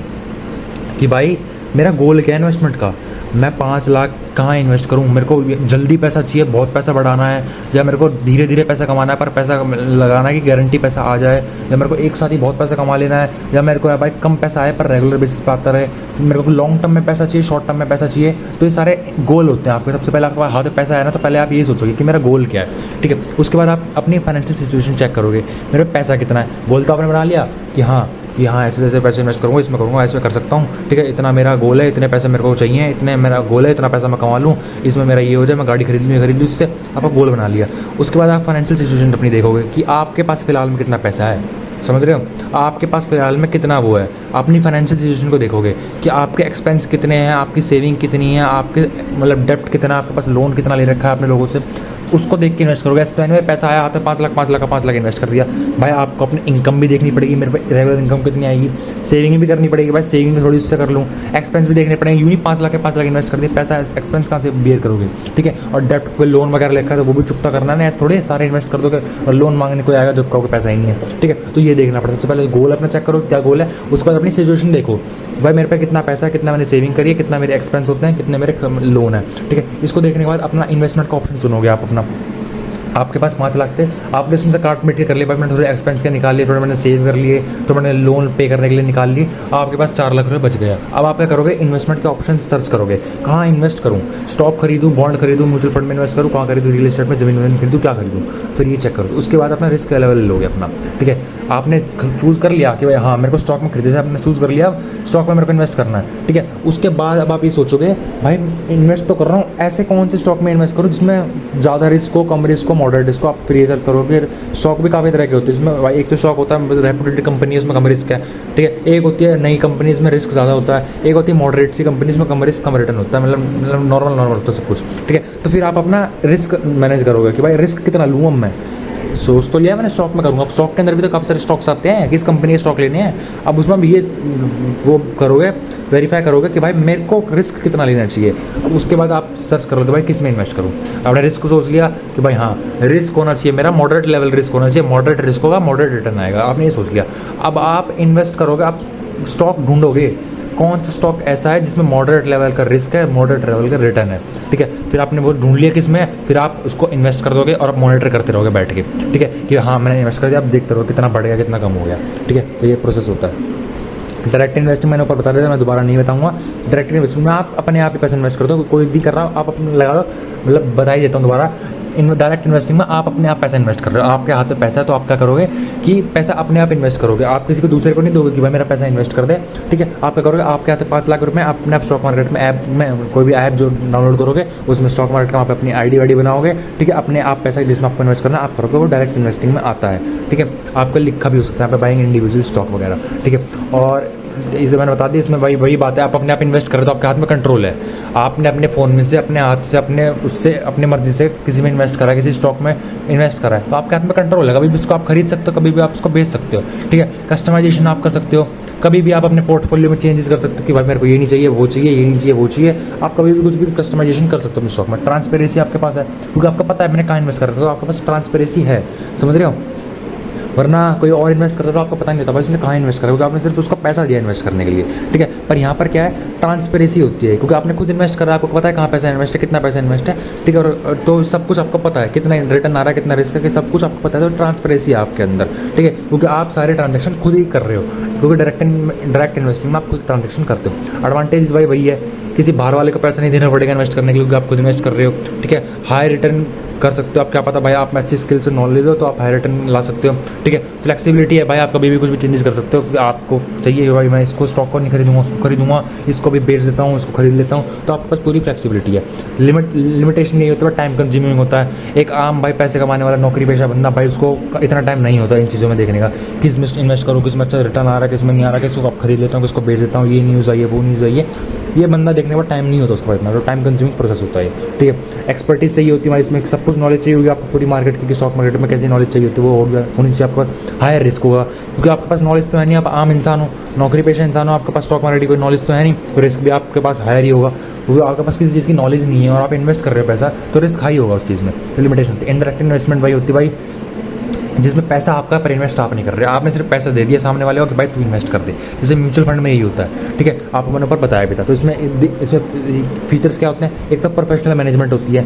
कि भाई मेरा गोल क्या है इन्वेस्टमेंट का, मैं 5 लाख कहाँ इन्वेस्ट करूँ, मेरे को जल्दी पैसा चाहिए, बहुत पैसा बढ़ाना है, या मेरे को धीरे धीरे पैसा कमाना है पर पैसा लगाना है कि गारंटी पैसा आ जाए, या मेरे को एक साथ ही बहुत पैसा कमा लेना है, या मेरे को भाई कम पैसा आए पर रेगुलर बेसिस पे आता रहे, मेरे को लॉन्ग टर्म में पैसा चाहिए, शॉर्ट टर्म में पैसा चाहिए। तो ये सारे गोल होते हैं आपके। सबसे पहले आपके पास हाथ में पैसा आया ना, तो पहले आप ये सोचोगे कि मेरा गोल क्या है, ठीक है। उसके बाद आप अपनी फाइनेंशियल सिचुएशन चेक करोगे, मेरे पैसा कितना है, गोल तो आपने बना लिया कि हाँ कि हाँ ऐसे ऐसे पैसे इन्वेस्ट करूँगा, इसमें करूँगा, ऐसे कर सकता हूँ, ठीक है, इतना मेरा गोल है, इतने पैसे मेरे को चाहिए, इतने मेरा गोल है, इतना पैसा मैं कमा लूँ, इसमें मेरा ये हो जाए, मैं गाड़ी खरीद लूँ, इससे आपका गोल बना लिया। उसके बाद आप फाइनेंशियल सिचुएशन अपनी देखोगे कि आपके पास फिलहाल में कितना पैसा है, समझ रहे हो, आपके पास फिलहाल में कितना वो है। अपनी फाइनेंशियल सिचुएशन को देखोगे कि आपके एक्सपेंस कितने हैं, आपकी सेविंग कितनी है, आपके मतलब डेप्ट कितना है, आपके पास लोन कितना ले रखा है आपने लोगों से, उसको देख के इन्वेस्ट करोगे। इस टाइम में पैसा आया हाथ में 5 लाख, 5 लाख का 5 लाख इन्वेस्ट कर दिया। भाई आपको अपनी इनकम भी देखनी पड़ेगी, मेरे पे रेगुलर इनकम कितनी आएगी, सेविंग भी करनी पड़ेगी, भाई सेविंग थोड़ी उससे कर लूँ, एक्सपेंस भी देखने पड़ेंगे। यूँ ही 5 लाख के 5 लाख इन्वेस्ट कर दिए, पैसा एक्सपेंस कहाँ से बेयर करोगे, ठीक है। और डेप्ट कोई लोन वगैरह लेकर तो वो भी चुकता करना है, थोड़े सारे इन्वेस्ट कर दोगे और लोन मांगने को आएगा जब कहोगे पैसा ही नहीं है, ठीक है। तो ये देखना पड़ता है। सबसे पहले गोल अपना चेक करो क्या गोल है, उसके बाद अपनी सिचुएशन देखो, भाई मेरे पे कितना पैसा है, कितना मैंने सेविंग करी है, कितना मेरे एक्सपेंस होते हैं, कितने मेरे लोन है, ठीक है। इसको देखने के बाद अपना इन्वेस्टमेंट का ऑप्शन चुनोगे आप अपना। आपके पास 5 लाख थे, आपने इसमें से काट मिट के कर लिया, भाई मैंने थोड़े एक्सपेंस के निकाल लिए, थोड़े मैंने सेव कर लिए, तो मैंने लोन पे करने के लिए निकाल लिए, आपके पास 4 लाख रुपये बच गया। अब आप क्या करोगे, इन्वेस्टमेंट के ऑप्शन सर्च करोगे, कहाँ इन्वेस्ट करूँ, स्टॉक खरीदूँ, बॉन्ड खरीदूँ, म्यूचुअल फंड में इन्वेस्ट करूँ, कहाँ खरीदूँ, रियल एस्टेट में ज़मीन वमीन खरीदूँ, क्या खरीदूँ, फिर ये चेक करोगे। उसके बाद अपना रिस्क लेवल लोगे अपना, ठीक है। आपने चूज़ कर लिया कि भाई हाँ मेरे को स्टॉक में खरीदे से, आपने चूज़ कर लिया स्टॉक में मेरे को इन्वेस्ट करना है, ठीक है। उसके बाद अब आप ये सोचोगे भाई इन्वेस्ट तो कर रहा हूँ, ऐसे कौन से स्टॉक में इन्वेस्ट करूँ जिसमें ज़्यादा रिस्क हो, कम रिस्क हो, मॉडरेट रिस्क हो। आप फिर सर्च करोगे, फिर स्टॉक भी काफ़ी तरह के होते हैं इसमें। भाई एक तो स्टॉक होता है रेप्यूटेड कंपनी, उसमें कम रिस्क है, ठीक है। एक होती है नई कंपनीज में रिस्क ज़्यादा होता है, एक होती है मॉडरेट सी कंपनीज में कम रिस्क कम रिटर्न होता है, मतलब नॉर्मल होता है सब कुछ, ठीक है। तो फिर आप अपना रिस्क मैनेज करोगे कि भाई रिस्क कितना लूँ अब मैं। सोच तो लिया मैंने स्टॉक में करूँगा, अब स्टॉक के अंदर भी तो काफ़ी सारे स्टॉक्स आते हैं, किस कंपनी के स्टॉक लेने हैं। अब उसमें भी ये वो करोगे, वेरीफाई करोगे कि भाई मेरे को रिस्क कितना लेना चाहिए। अब उसके बाद आप सर्च करोगे भाई किस में इन्वेस्ट करूँ। आपने रिस्क सोच लिया कि भाई हाँ रिस्क होना चाहिए मेरा, मॉडरेट लेवल रिस्क होना चाहिए, मॉडरेट रिस्क होगा, मॉडरेट रिटर्न आएगा, आपने ये सोच लिया। अब आप इन्वेस्ट करोगे, आप स्टॉक ढूंढोगे कौन सा स्टॉक ऐसा है जिसमें मॉडरेट लेवल का रिस्क है, मॉडरेट लेवल का रिटर्न है, ठीक है। फिर आपने वो ढूंढ लिया किस में, फिर आप उसको इन्वेस्ट कर दोगे और आप मॉनिटर करते रहोगे बैठ के, ठीक है, कि हाँ मैंने इन्वेस्ट कर दिया, आप देखते रहोगे कितना बढ़ गया कितना कम हो गया, ठीक है। तो ये प्रोसेस होता है। डायरेक्ट इन्वेस्टिंग मैंने ऊपर बता दिया था, मैं दोबारा नहीं बताऊंगा। डायरेक्ट इन्वेस्टमेंट में आप अपने आप ही पैसा इन्वेस्ट कर दो, कोई भी कर रहा हो आप अपने लगा दो, मतलब बता ही देता हूँ दोबारा। डायरेक्ट इन्वेस्टिंग में आप अपने आप पैसा इन्वेस्ट कर रहे हो, आपके हाथ में पैसा है तो आप क्या करोगे कि पैसा अपने आप इन्वेस्ट करोगे, आप किसी को दूसरे को नहीं दोगे कि भाई मेरा पैसा इन्वेस्ट कर दे, ठीक है। आप क्या करोगे, आपके हाथ में 5 लाख रुपए, आप अपने आप स्टॉक मार्केट में ऐप में कोई भी ऐप जो डाउनलोड करोगे उसमें स्टॉक मार्केट का आप अपनी आईडी वाईडी बनाओगे, ठीक है। अपने आप पैसा जिसमें आपको इन्वेस्ट करना आप करोगे, वो डायरेक्ट इन्वेस्टिंग में आता है, ठीक है। आपको लिखा भी हो सकता है आप बाइंग इंडिविजुअल स्टॉक वगैरह, ठीक है। और इसे मैंने बता दी, इसमें वही बात है, आप अपने आप इन्वेस्ट करें तो आपके हाथ में कंट्रोल है। आपने अपने फ़ोन में से अपने हाथ से अपने उससे अपनी मर्जी से किसी में इन्वेस्ट करा है, किसी स्टॉक में इन्वेस्ट करा है, तो आपके हाथ में कंट्रोल है। कभी भी उसको आप खरीद सकते हो, कभी भी आप उसको बेच सकते हो, ठीक है। कस्टमाइजेशन आप कर सकते हो, कभी भी आप अपने पोर्टफोलियो में चेंजेस कर सकते हो कि भाई मेरे को ये नहीं चाहिए, वो चाहिए, ये नहीं चाहिए, वो चाहिए। आप कभी भी कुछ भी कस्टमाइजेशन कर सकते हो अपने स्टॉक में। ट्रांसपेरेंसी आपके पास है क्योंकि आपको पता है मैंने कहाँ इन्वेस्ट करा, तो आपके पास ट्रांसपेरेंसी है, समझ रहे हो। वरना कोई और इन्वेस्ट करता तो आपको पता नहीं होता भाई इसने कहाँ इन्वेस्ट करा, क्योंकि आपने सिर्फ उसको पैसा दिया इन्वेस्ट करने के लिए, ठीक है। पर यहाँ पर क्या है, ट्रांसपेरेंसी होती है क्योंकि आपने खुद इन्वेस्ट करा, आपको पता है कहाँ पैसा इन्वेस्ट है, कितना पैसा इन्वेस्ट है, ठीक है। और तो सब कुछ आपको पता है, कितना रिटर्न आ रहा है, कितना रिस्क है, सब कुछ आपको पता है। तो ट्रांसपेरेंसी है आपके अंदर, ठीक है, क्योंकि आप सारे ट्रांजेक्शन खुद ही कर रहे हो, क्योंकि डायरेक्ट इन्वेस्टिंग में आप खुद ट्रांजेक्शन करते हो। एडवांटेज भाई वही है, किसी बाहर वाले को पैसा नहीं देना पड़ेगा इन्वेस्ट करने के लिए, क्योंकि आप खुद इन्वेस्ट कर रहे हो, ठीक है। हाई रिटर्न कर सकते हो, आप क्या पता भाई आप में अच्छी स्किल से नॉलेज हो तो आप हाई रिटर्न ला सकते हो, ठीक है। फ्लेक्सिबिलिटी है भाई, आप कभी भी कुछ भी चेंजेस कर सकते हो, आपको चाहिए भाई मैं इसको स्टॉक को नहीं खरीदूंगा, उसको खरीदूंगा, इसको भी बेच देता हूँ, इसको खरीद लेता हूँ, तो आपके पास पूरी फ्लेक्सिबिलिटी है। लिमिटेशन नहीं होता, टाइम कंज्यूमिंग होता है। एक आम भाई पैसे कमाने वाला नौकरी पेशा बंदा भाई उसको इतना टाइम नहीं होता इन चीज़ों में देखने का, किस में इन्वेस्ट करूँ, किस में अच्छा रिटर्न आ रहा है, किस में नहीं आ रहा है, किसको आप खरीद लेता हूँ, किसको बेच देता हूँ, ये न्यूज़ आई है, वो न्यूज़ आई है, ये बंदा देखने का टाइम नहीं होता उसको इतना, तो टाइम कंज्यूमिंग प्रोसेस होता है, ठीक है। एक्सपर्टीज चाहिए होती है, इसमें सब कुछ नॉलेज चाहिए होगी आपको पूरी मार्केट की, स्टॉक मार्केट में कैसी नॉलेज चाहिए होती है वो होनी चाहिए आपको। हायर रिस्क होगा क्योंकि आपके पास नॉलेज तो है नहीं, आप आम इंसान हो, नौकरी पेशा इंसान हो, आपके पास स्टॉक मार्केट की कोई नॉलेज तो है नहीं, तो रिस्क भी आपके पास हायर ही होगा क्योंकि आपके पास किसी चीज़ की नॉलेज नहीं है और आप इन्वेस्ट कर रहे हो पैसा, तो रिस्क हाई होगा उस चीज़ में, तो लिमिटेशन होती है। इनडायरेक्ट इन्वेस्टमेंट वही होती है भाई जिसमें पैसा आपका पर इन्वेस्ट आप नहीं कर रहे, आपने सिर्फ पैसा दे दिया सामने वाले को कि भाई तू इन्वेस्ट कर दे। जैसे म्यूचुअल फंड में यही होता है, ठीक है, आपको मैंने ऊपर बताया भी था। तो इसमें फीचर्स क्या होते हैं, एक तो प्रोफेशनल मैनेजमेंट होती है,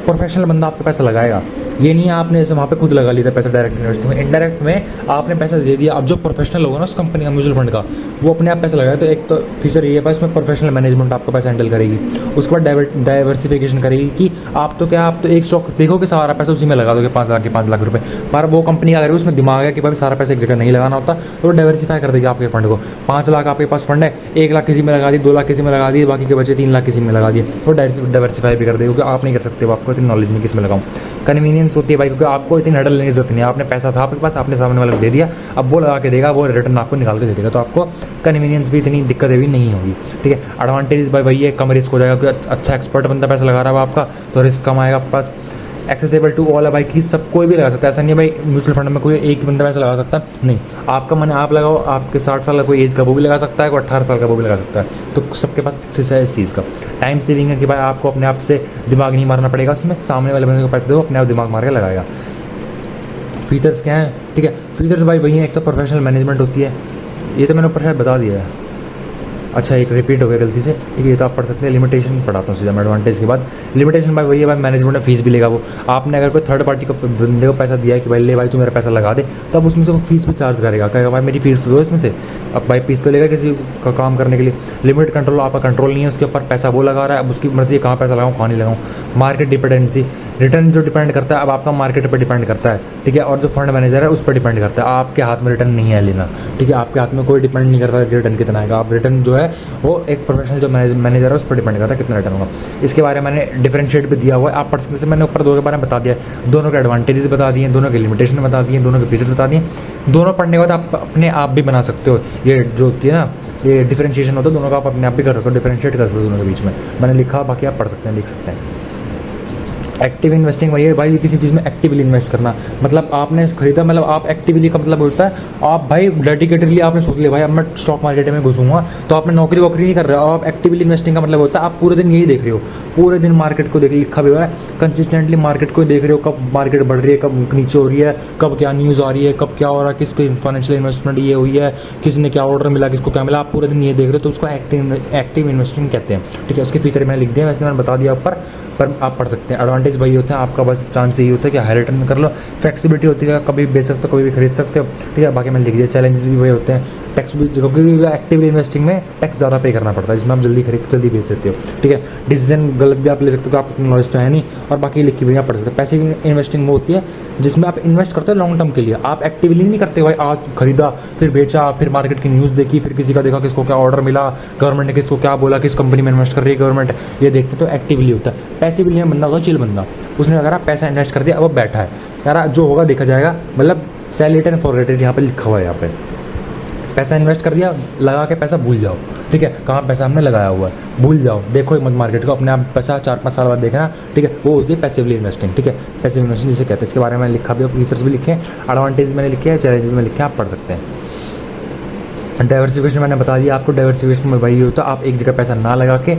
प्रोफेशनल बंदा आपका पैसा लगाएगा। ये नहीं है आपने जैसे वहाँ पे खुद लगा लिया था पैसा डायरेक्ट इन्वेस्टमेंट में, इनडायरेक्ट में आपने पैसा दे दिया। अब जो प्रोफेशनल होगा ना उस कंपनी का म्यूचुअल फंड का, वो अपने आप पैसा लगाएगा। तो एक तो फीचर ये है इसमें प्रोफेशनल मैनेजमेंट आपका पैसा हैंडल करेगी। उसके बाद डाइवर्सिफिकेशन करेगी कि आप तो क्या, आप तो एक स्टॉक देखोगे सारा पैसा उसी में लगा दोगे 5 लाख के 5 लाख रुपये, पर वो कंपनी अगर उसमें दिमाग है कि भाई सारा पैसा एक जगह नहीं लगाना होता, तो वो डाइवर्सिफाई कर देगी आपके फंड को। 5 लाख आपके पास फंड है, 1 लाख किसी में लगा दी, 2 लाख किसी में लगा दिए, बाकी के बचे 3 लाख किसी में लगा दिए, वो डाइवर्सिफाई भी कर देगी। क्योंकि आप नहीं कर सकते, वो आपको इतनी नॉलेज नहीं किस में लगाऊँ। कन्वीनियंस होती है भाई, क्योंकि आपको इतनी हडल लेने की जरूरत नहीं है। आपने पैसा था आपके पास, आपने सामने वाले को दे दिया, अब वो लगा के देगा, वो रिटर्न आपको निकाल के दे देगा। तो आपको कन्वीनियंस भी इतनी दिक्कत भी नहीं होगी, ठीक है। एडवांटेज भाई वही है, कम रिस्क हो जाएगा, क्योंकि अच्छा एक्सपर्ट बंदा पैसा लगा रहा है आपका, तो रिस्क कम आएगा आपके पास। एक्सेसिबल टू ऑल है भाई, कि सब कोई भी लगा सकता है। ऐसा नहीं है भाई म्यूचुअल फंड में कोई एक बंदा पैसा लगा सकता है, नहीं। आपका मन आप लगाओ, आपके 60 साल का कोई एज का वो भी लगा सकता है, कोई 18 साल का वो भी लगा सकता है। तो सबके पास एक्सेस है इस चीज़ का। टाइम सेविंग है कि भाई आपको अपने आप से दिमाग नहीं मारना पड़ेगा उसमें, सामने वाले बंदे को पैसे दो, अपने आप दिमाग मार के लगाएगा। फीचर्स क्या हैं, ठीक है। फीचर्स भाई वही है, एक तो प्रोफेशनल मैनेजमेंट होती है, ये तो मैंने ऊपर शायद बता दिया है। अच्छा एक रिपीट हो गया गलती से, ठीक है, ये तो आप पढ़ सकते हैं। लिमिटेशन पढ़ाता हूँ सीधा मैं एडवांटेज के बाद। लिमिटेशन भाई वही है, भाई मैनेजमेंट में फीस भी लेगा वो। आपने अगर कोई थर्ड पार्टी को बंदे को पैसा दिया है कि भाई ले भाई तू मेरा पैसा लगा दे, तब उसमें से वो फीस भी चार्ज करेगा, कहेगा भाई मेरी फीस तो दो इसमें से। अब भाई फीस तो लेगा किसी का काम करने के लिए। लिमिट कंट्रोल आपका कंट्रोल नहीं है उसके ऊपर, पैसा वो लगा रहा है, अब उसकी मर्जी है कहाँ पैसा लगाऊँ कहाँ नहीं लगाऊँ। मार्केट डिपेंडेंसी, रिटर्न जो डिपेंड करता है अब आपका मार्केट पर डिपेंड करता है, ठीक है। और जो फंड मैनेजर है उस पर डिपेंड करता है, आपके हाथ में रिटर्न नहीं है लेना, ठीक है। आपके हाथ में कोई डिपेंड नहीं करता रिटर्न कितना आएगा। आप रिटर्न जो है वो एक प्रोफेशनल जो मैनेजर है उस पर डिपेंड करता है कितना रिटर्न होगा। इसके बारे में मैंने डिफरेंशिएट भी दिया हुआ है, आप पढ़ सकते हैं। मैंने ऊपर दो के बारे में बता दिया है, दोनों के एडवांटेजेस बता दिए, दोनों के लिमिटेशन बता दिए, दोनों के फीचर्स बता दिए। दोनों पढ़ने के बाद आप अपने आप भी बना सकते हो। ये जो होती है ना, ये डिफरेंशिएशन होता है, दोनों का आप अपने आप भी कर सकते हो, डिफरेंशिएट कर सकते हो दोनों के बीच में। मैंने लिखा, बाकी आप पढ़ सकते हैं, लिख सकते हैं। एक्टिव इन्वेस्टिंग वही है भाई, किसी चीज़ में एक्टिवली इन्वेस्ट करना। मतलब आपने खरीदा, मतलब आप एक्टिवली का मतलब होता है आप भाई डेडिकेटेडली आपने सोच लिया भाई अब मैं स्टॉक मार्केट में घुसूंगा, तो आपने नौकरी वोकरी नहीं कर रहे हो। आप एक्टिवली इन्वेस्टिंग का मतलब होता है आप पूरे दिन यही देख रहे हो, पूरे दिन मार्केट को देख लिखा भी हुआ है, कंसिस्टेंटली मार्केट को देख रहे हो, कब मार्केट बढ़ रही है, कब नीचे हो रही है, कब क्या न्यूज़ आ रही है, कब क्या हो रहा है, किसको फाइनेंशियल इन्वेस्टमेंट ये हुई है, किसने क्या ऑर्डर मिला, किसको क्या मिला, आप पूरे दिन ये देख रहे हो, तो उसको एक्टिव इन्वेस्टिंग कहते हैं, ठीक है। उसके फीचर मैंने लिख दिया, वैसे मैंने बता दिया ऊपर, पर आप पढ़ सकते हैं। एडवांटेज वही होता है, आपका बस चांस यही होता है कि हाई रिटर्न कर लो, फ्लेक्सिबिलिटी होती है, कभी बेच सकते हो कभी भी खरीद सकते हो, ठीक है। बाकी मैंने लिख दिया। चैलेंजेस भी वही होते हैं, टैक्स भी, क्योंकि एक्टिवली इन्वेस्टिंग में टैक्स ज़्यादा पे करना पड़ता है, जिसमें आप जल्दी बेच देते हो, ठीक है। डिसीजन गलत भी आप ले सकते हो, आप इतना नॉलेज तो है नहीं, और बाकी लिख के भी आप पढ़ सकते हो। पैसिव इन्वेस्टिंग वो होती है जिसमें आप इन्वेस्ट करते हो लॉन्ग टर्म के लिए, आप एक्टिवली नहीं करते भाई आज खरीदा फिर बेचा, फिर मार्केट की न्यूज़ देखी, फिर किसी का देखा किसको क्या ऑर्डर मिला, गवर्नमेंट ने किसको क्या बोला, किस कंपनी में इन्वेस्ट कर रही है गवर्नमेंट, ये देखते तो एक्टिवली होता है। पैसिवली बंदा होगा चिल बंदा, उसने अगर आप पैसा इन्वेस्ट कर दिया, अब वो बैठा है यार, जो होगा देखा जाएगा, मतलब sell it and forget it, यहाँ पे लिखा हुआ है। यहाँ पे पैसा इन्वेस्ट कर दिया, लगा के पैसा भूल जाओ, ठीक है। कहाँ पैसा हमने लगाया हुआ है भूल जाओ, देखो मत मार्केट को, अपने आप पैसा 4-5 साल बाद देखना, ठीक है। वो होती है पैसिवली इन्वेस्टिंग, ठीक है। पैसिव इन्वेस्टिंग जिसे कहते हैं, इसके बारे में लिखा भी, फीचर्स भी लिखे हैं, एडवांटेज मैंने लिखे हैं, चैलेंजेस में लिखे हैं, आप पढ़ सकते हैं। डाइवर्सिफिकेशन मैंने बता दिया आपको, डाइवर्सिफिकेशन में वही होता है आप एक जगह पैसा ना लगा के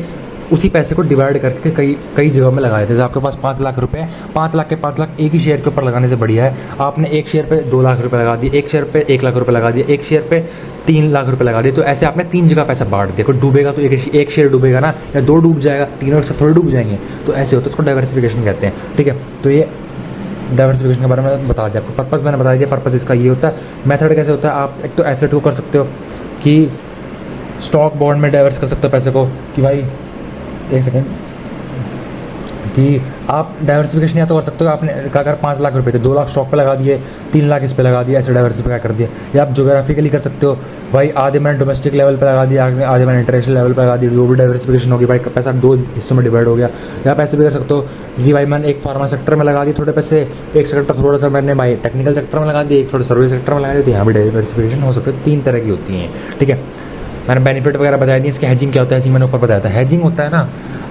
उसी पैसे को डिवाइड करके कई जगह में लगाए थे। जैसे आपके पास 5 लाख रुपए, 5 लाख के 5 लाख एक ही शेयर के ऊपर लगाने से बढ़िया है आपने एक शेयर पे 2 लाख रुपए लगा दिए, एक शेयर पे 1 लाख रुपए लगा दिए, एक शेयर पे 3 लाख रुपए लगा दिए, तो ऐसे आपने 3 जगह पैसा बांट दिया। कोई डूबेगा तो एक शेयर डूबेगा ना, या 2 डूब जाएगा, 3 और से थोड़े डूब जाएंगे, तो ऐसे होता है, उसको डाइवर्सिफिकेशन कहते हैं, ठीक है। तो ये डाइवर्सिफिकेशन के बारे में बता दिया आपको। पर्पस मैंने बता दिया, पर्पस इसका ये होता है। मेथड कैसे होता है, आप एक तो एसेट को कर सकते हो कि स्टॉक बॉन्ड में डाइवर्स कर सकते हो पैसे को, कि भाई एक सेकेंड, कि आप डाइवर्सिफिकेशन या तो कर सकते हो, आपने अगर 5 लाख रुपए थे, 2 लाख स्टॉक पे लगा दिए, 3 लाख इस पे लगा दिए, ऐसे डाइवर्सिफाई कर दिया। या आप जोग्राफिकली कर सकते हो, भाई आधे मैंने डोमेस्टिक लेवल पे लगा दिया, आधे मैंने इंटरनेशनल लेवल पे लगा दिया, जो भी डाइवर्सिफिकेशन होगी भाई, पैसा 2 हिस्सों में डिवाइड हो गया। या आप ऐसे भी कर सकते हो कि भाई मैंने एक फार्मा सेक्टर में लगा दिए थोड़े पैसे, एक सेक्टर थोड़ा सा मैंने भाई टेक्निकल सेक्टर में लगा दिए, एक थोड़ा सर्विस सेक्टर में लगा दिए, तो यहाँ भी डाइवर्सिफिकेशन हो सकता है। 3 तरह की होती हैं, ठीक है। मैंने बेनिफिट वगैरह बताया दिए। इसके हैजिंग क्या होता है, हैजिंग मैंने ऊपर बताया था। हैजिंग होता है ना,